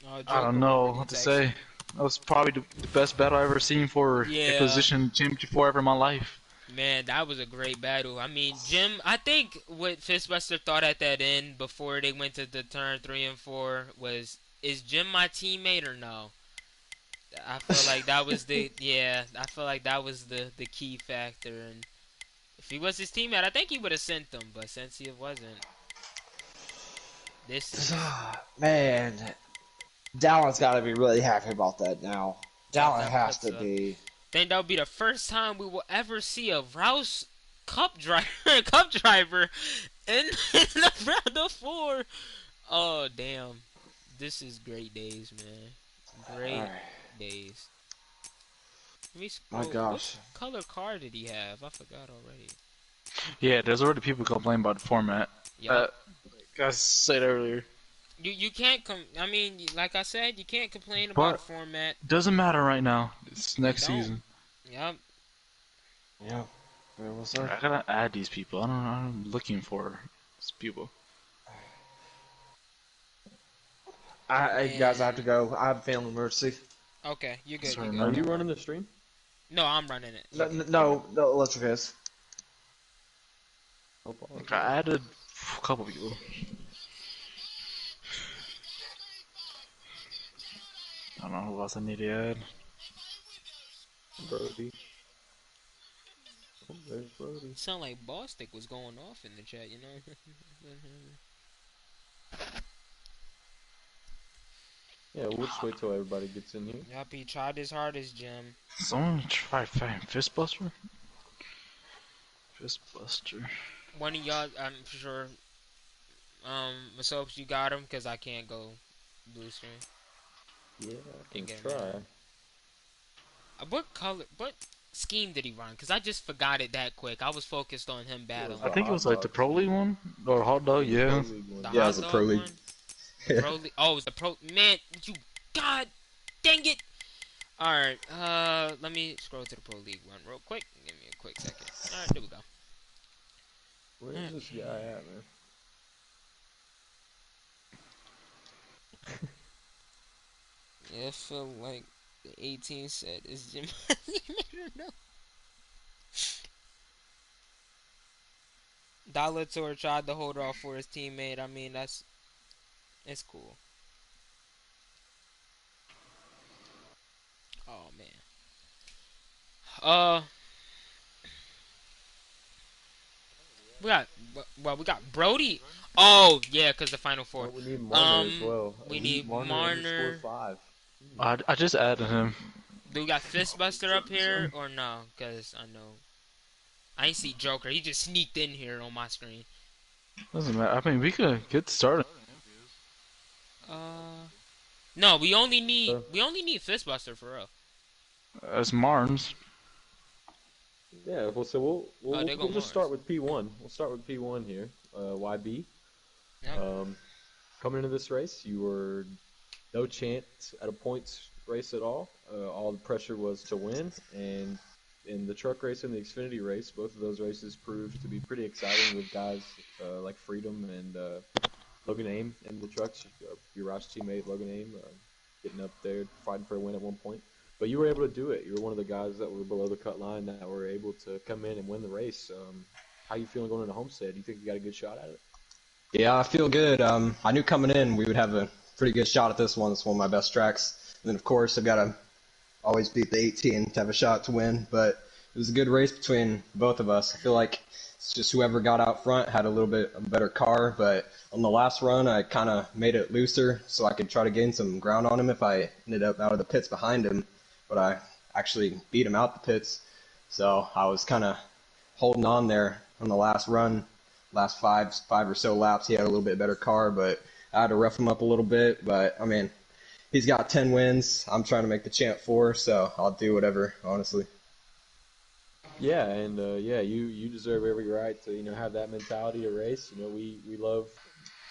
I don't know what to say. That was probably the best battle I've ever seen for a position championship 4 ever in my life. Man, that was a great battle. I mean, Jim, I think what Fistbuster thought at that end before they went to the turn 3 and 4 was, is Jim my teammate or no? I feel like that was the the key factor, and if he was his teammate, I think he would have sent them, but since he wasn't, man, Dallon's got to be really happy about that now. Dallon has to be. I think that'll be the first time we will ever see a Rouse Cup driver in the round of 4. Oh damn, this is great days, man. Great days. My gosh. What color car did he have? I forgot already. Yeah, there's already people complaining about the format. Yep. Guys said earlier. You can't I mean, like I said, you can't complain about the format. Doesn't matter right now. It's next season. Yep. Yeah. I gotta add these people. I'm looking for these people. Guys, I have to go. I have a family emergency. Okay, you're good. Are you running the stream? No, I'm running it. No, let's go, guys. Okay, I added a couple people. I don't know who else I need to add. Brody. Oh, there's Brody. Sound like Bostic was going off in the chat, you know? Yeah, we'll just wait till everybody gets in here. Yup, he tried his hardest, Jim. Someone try Fistbuster? Fistbuster. One of y'all, I'm sure, Masopes, you got him, because I can't go blue screen. Yeah, I can try. What scheme did he run? Because I just forgot it that quick. I was focused on him battling. I think it was like the Pro League one? Or Hot Dog, yeah. Yeah, it was a Pro League. Pro League. Oh, it was the Pro... Man, God dang it! Alright, let me scroll to the Pro League one real quick. Give me a quick second. Alright, there we go. Where's this guy at, man? Yeah, I feel like the 18 said is Jim. Dalator tried to hold off for his teammate. I mean, it's cool. Oh man. Uh, we got Brody. Oh yeah, cause the final four. Oh, we need Marner as Um, well. we Elite need Marner underscore Marner. 5. I just added him. Do we got Fistbuster up here or no? Cause I know I ain't see Joker. He just sneaked in here on my screen. Doesn't matter. I mean, we could get started. No, we only need Uh, Fistbuster for real. As Marnes. yeah, well, so we'll, Oh, we'll they go we'll just start Mars. with P1. We'll start with P1 here. YB. Yep. Um, coming into this race, you were no chance at a points race at all. All the pressure was to win, and in the truck race and the Xfinity race, both of those races proved to be pretty exciting with guys like Freedom and Logan Aim in the trucks. Your Roush teammate Logan Aim getting up there fighting for a win at one point. But you were able to do it. You were one of the guys that were below the cut line that were able to come in and win the race. How you feeling going into Homestead? Do you think you got a good shot at it? Yeah, I feel good. I knew coming in we would have a pretty good shot at this one. It's one of my best tracks. And then, of course, I've got to always beat the 18 to have a shot to win. But it was a good race between both of us. I feel like it's just whoever got out front had a little bit of a better car. But on the last run, I kind of made it looser so I could try to gain some ground on him if I ended up out of the pits behind him. But I actually beat him out the pits. So I was kind of holding on there on the last run, last five or so laps. He had a little bit better car, but I had to rough him up a little bit. But I mean, he's got 10 wins. I'm trying to make the champ 4, so I'll do whatever, honestly. Yeah, and yeah, you deserve every right to have that mentality to race. We love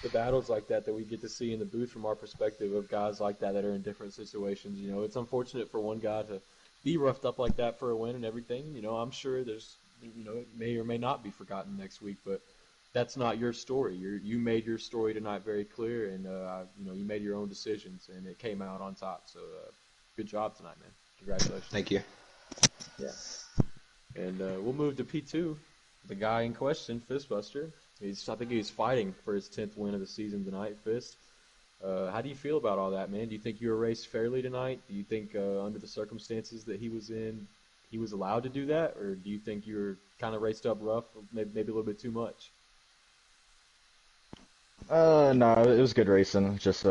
the battles like that we get to see in the booth from our perspective of guys like that are in different situations. It's unfortunate for one guy to be roughed up like that for a win and everything. I'm sure there's it may or may not be forgotten next week, but that's not your story. You made your story tonight very clear, and you made your own decisions, and it came out on top. So good job tonight, man. Congratulations. Thank you. Yeah. And we'll move to P2. The guy in question, Fistbuster. I think he's fighting for his 10th win of the season tonight, Fist. How do you feel about all that, man? Do you think you were raced fairly tonight? Do you think under the circumstances that he was in, he was allowed to do that? Or do you think you were kind of raced up rough, maybe a little bit too much? No, it was good racing. Just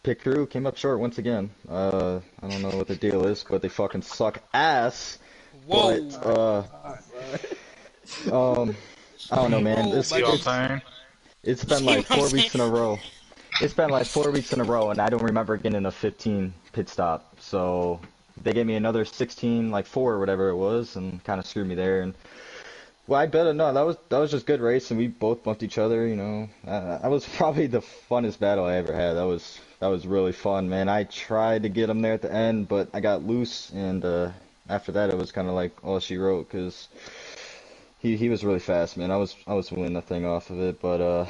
pit crew came up short once again. I don't know what the deal is, but they fucking suck ass. But Whoa. I don't know, man. Roll, This See what I'm buddy. saying? it's been See like what I'm 4 weeks in a saying? row. It's been like 4 weeks in a row, and I don't remember getting a 15 pit stop. So they gave me another 16, like 4 or whatever it was, and kind of screwed me there. And well, I bet no, that was just good racing. We both bumped each other, you know. That was probably the funnest battle I ever had. That was really fun, man. I tried to get him there at the end, but I got loose, and after that, it was kind of like all she wrote, because he was really fast, man. I was winning the thing off of it, but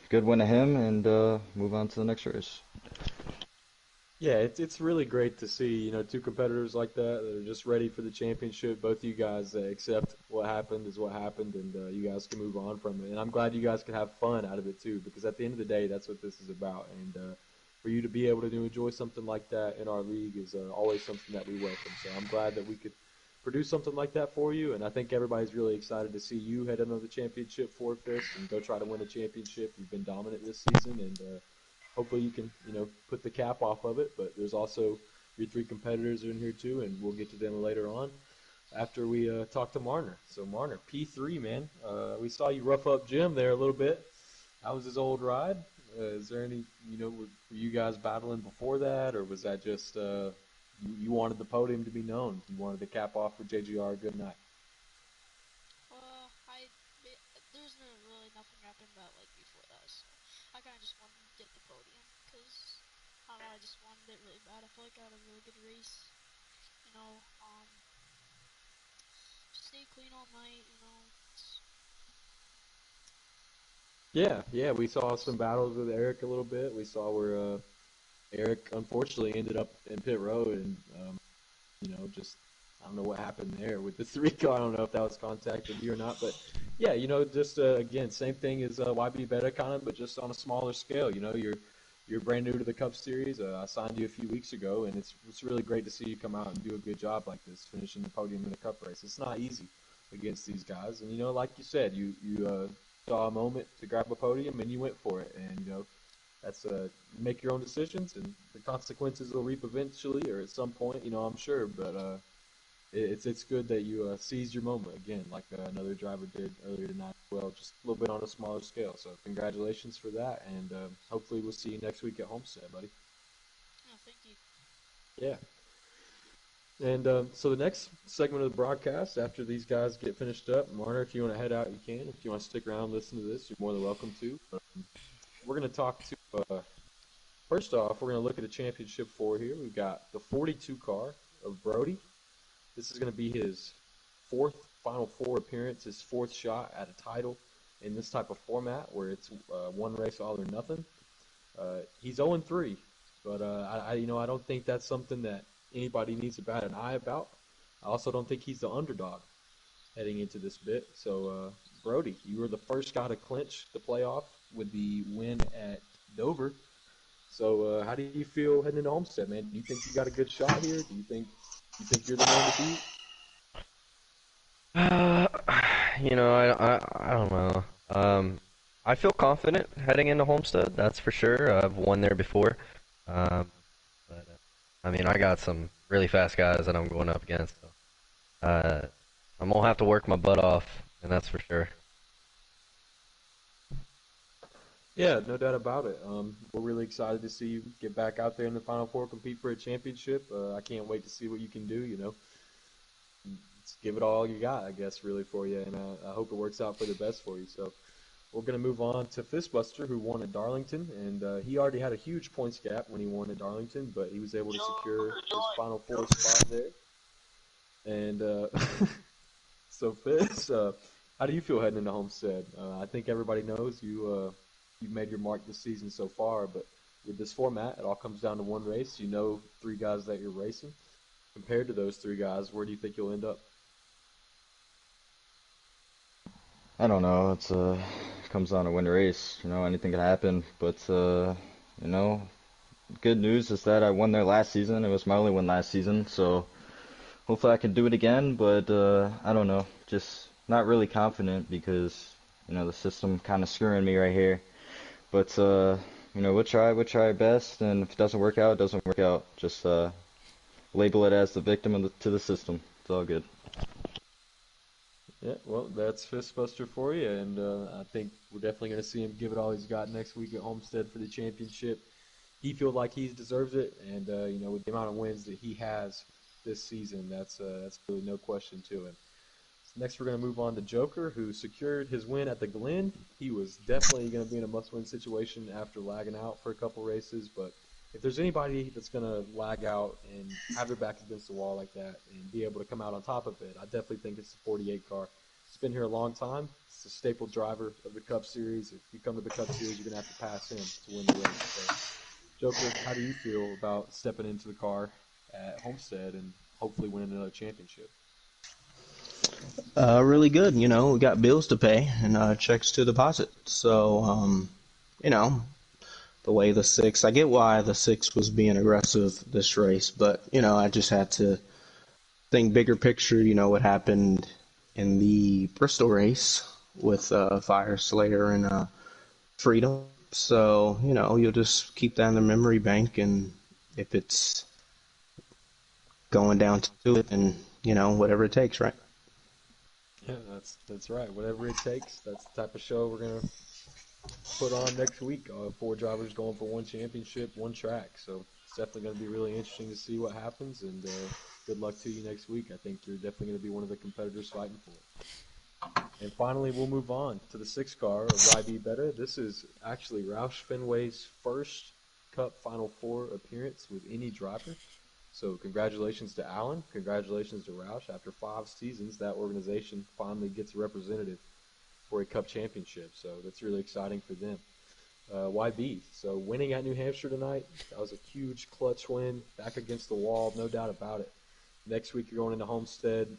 good win to him, and move on to the next race. Yeah, it's really great to see, two competitors like that are just ready for the championship. Both of you guys accept what happened is what happened, and you guys can move on from it. And I'm glad you guys can have fun out of it too, because at the end of the day, that's what this is about. And for you to be able to enjoy something like that in our league is always something that we welcome. So I'm glad that we could produce something like that for you, and I think everybody's really excited to see you head into the championship for Fist and go try to win a championship. You've been dominant this season, and hopefully you can, put the cap off of it. But there's also your 3 competitors are in here too, and we'll get to them later on after we talk to Marner. So Marner, P3, man. We saw you rough up Jim there a little bit. How was his old ride? Is there any, were you guys battling before that, or was that just you wanted the podium to be known? You wanted the cap off for JGR. Good night. There's no really nothing happened about like before that, so I kind of just wanted to get the podium because I don't know, I just wanted it really bad. I feel like I had a really good race, you know. Just stay clean all night, you know. Yeah, we saw some battles with Eric a little bit. We saw where Eric unfortunately ended up in pit road, and just I don't know what happened there with the 3 car. I don't know if that was contact with you or not, but yeah, just again, same thing as YB Beta kind of, but just on a smaller scale. You're you're brand new to the Cup Series. I signed you a few weeks ago, and it's really great to see you come out and do a good job like this, finishing the podium in the Cup race. It's not easy against these guys, and like you said, you saw a moment to grab a podium and you went for it, and that's make your own decisions, and the consequences will reap eventually or at some point, I'm sure, but it's good that you seized your moment again, like another driver did earlier tonight. Well, just a little bit on a smaller scale. So congratulations for that, and hopefully we'll see you next week at Homestead, buddy. Oh, thank you. Yeah. And so the next segment of the broadcast, after these guys get finished up, Marner, if you want to head out, you can. If you want to stick around and listen to this, you're more than welcome to. We're going to talk to, first off, we're going to look at a championship four here. We've got the 42 car of Brody. This is going to be his fourth Final Four appearance, his fourth shot at a title in this type of format where it's one race all or nothing. He's 0-3, but I don't think that's something that anybody needs to bat an eye about. I also don't think he's the underdog heading into this bit. So, Brody, you were the first guy to clinch the playoff with the win at Dover. So, how do you feel heading into Homestead, man? Do you think you got a good shot here? Do you think you're the man to beat? I don't know. I feel confident heading into Homestead, that's for sure. I've won there before. But I got some really fast guys that I'm going up against. So, I'm gonna have to work my butt off, and that's for sure. Yeah, no doubt about it. We're really excited to see you get back out there in the Final Four, compete for a championship. I can't wait to see what you can do, Let's give it all you got, I guess, really, for you, and I hope it works out for the best for you. So we're going to move on to Fistbuster, who won at Darlington, and he already had a huge points gap when he won at Darlington, but he was able to secure his Final Four spot there. And so, Fist, how do you feel heading into Homestead? I think everybody knows you've made your mark this season so far, but with this format, it all comes down to one race. You know 3 guys that you're racing. Compared to those 3 guys, where do you think you'll end up? I don't know. It's comes down to win the race. Anything can happen. But good news is that I won there last season. It was my only win last season, so hopefully I can do it again. But I don't know. Just not really confident because the system kind of screwing me right here. But we'll try our best, and if it doesn't work out, it doesn't work out. Just label it as the victim to the system. It's all good. Yeah, well, that's Fistbuster for you, and I think we're definitely going to see him give it all he's got next week at Homestead for the championship. He feels like he deserves it, and with the amount of wins that he has this season, that's really no question to him. So next, we're going to move on to Joker, who secured his win at the Glen. He was definitely going to be in a must-win situation after lagging out for a couple races, but if there's anybody that's going to lag out and have their back against the wall like that and be able to come out on top of it, I definitely think it's the 48 car. It's been here a long time. It's the staple driver of the Cup Series. If you come to the Cup Series, you're going to have to pass him to win the race. So, Joker, how do you feel about stepping into the car at Homestead and hopefully winning another championship? Really good. We got bills to pay and checks to deposit. So, the way the 6, I get why the 6 was being aggressive this race, but, I just had to think bigger picture, what happened in the Bristol race with Fire Slayer and Freedom. So, you'll just keep that in the memory bank, and if it's going down to it, then, whatever it takes, right? Yeah, that's right. Whatever it takes, that's the type of show we're going to put on next week. 4 drivers going for 1 championship, 1 track. So it's definitely going to be really interesting to see what happens, and good luck to you next week. I think you're definitely going to be one of the competitors fighting for it. And finally, we'll move on to the 6 car of YB Better. This is actually Roush Fenway's first Cup Final Four appearance with any driver. So congratulations to Alan. Congratulations to Roush. After 5 seasons, that organization finally gets a representative for a Cup championship. So that's really exciting for them. YB, so winning at New Hampshire tonight, that was a huge clutch win, back against the wall, no doubt about it. Next week you're going into Homestead.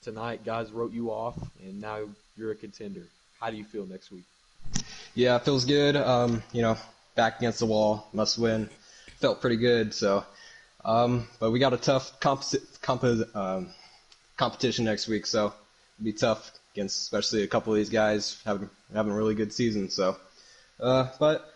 Tonight, guys wrote you off, and now you're a contender. How do you feel next week? Yeah, it feels good. back against the wall, must win. Felt pretty good. So, but we got a tough competition next week, so it'll be tough against especially a couple of these guys having a really good season. So, but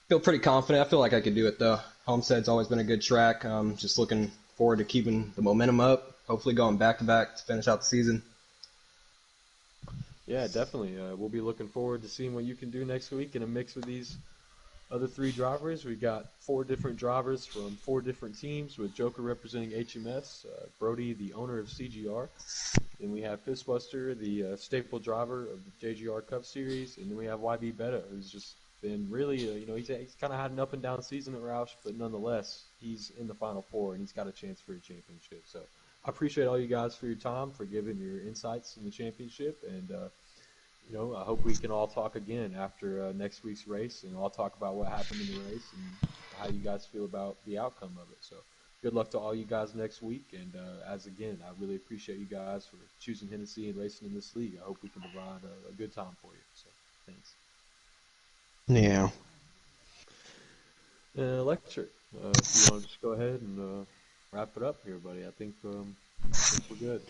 feel pretty confident. I feel like I could do it though. Homestead's always been a good track. Just looking forward to keeping the momentum up. Hopefully going back to back to finish out the season. Yeah, definitely. We'll be looking forward to seeing what you can do next week in a mix with these other 3 drivers. We got 4 different drivers from 4 different teams, with Joker representing HMS, Brody, the owner of CGR. Then we have Fistbuster, the staple driver of the JGR Cup Series, and then we have YB Beta, who's just been really, he's kind of had an up and down season at Roush, but nonetheless, he's in the Final Four and he's got a chance for a championship. So I appreciate all you guys for your time, for giving your insights in the championship, and I hope we can all talk again after next week's race, and I'll talk about what happened in the race and how you guys feel about the outcome of it. So good luck to all you guys next week, and I really appreciate you guys for choosing Hennessy and racing in this league. I hope we can provide a good time for you. So thanks. Yeah. Electric, if you want to just go ahead and wrap it up here, buddy. I think we're good.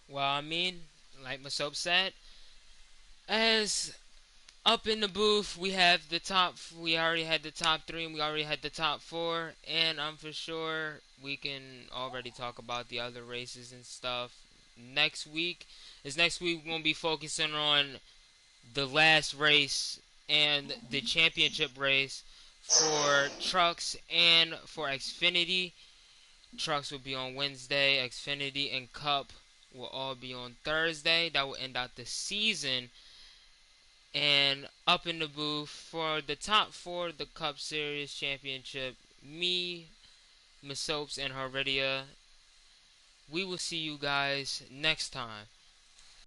Well, I mean, like Masope said, as up in the booth, we have the top. We already had the top 3, and we already had the top 4, and I'm for sure we can already talk about the other races and stuff next week. Next week we're gonna be focusing on the last race and the championship race for trucks and for Xfinity. Trucks will be on Wednesday. Xfinity and Cup will all be on Thursday. That will end out the season. And up in the booth for the top 4 of the Cup Series Championship, me, Masopes, and Heredia. We will see you guys next time.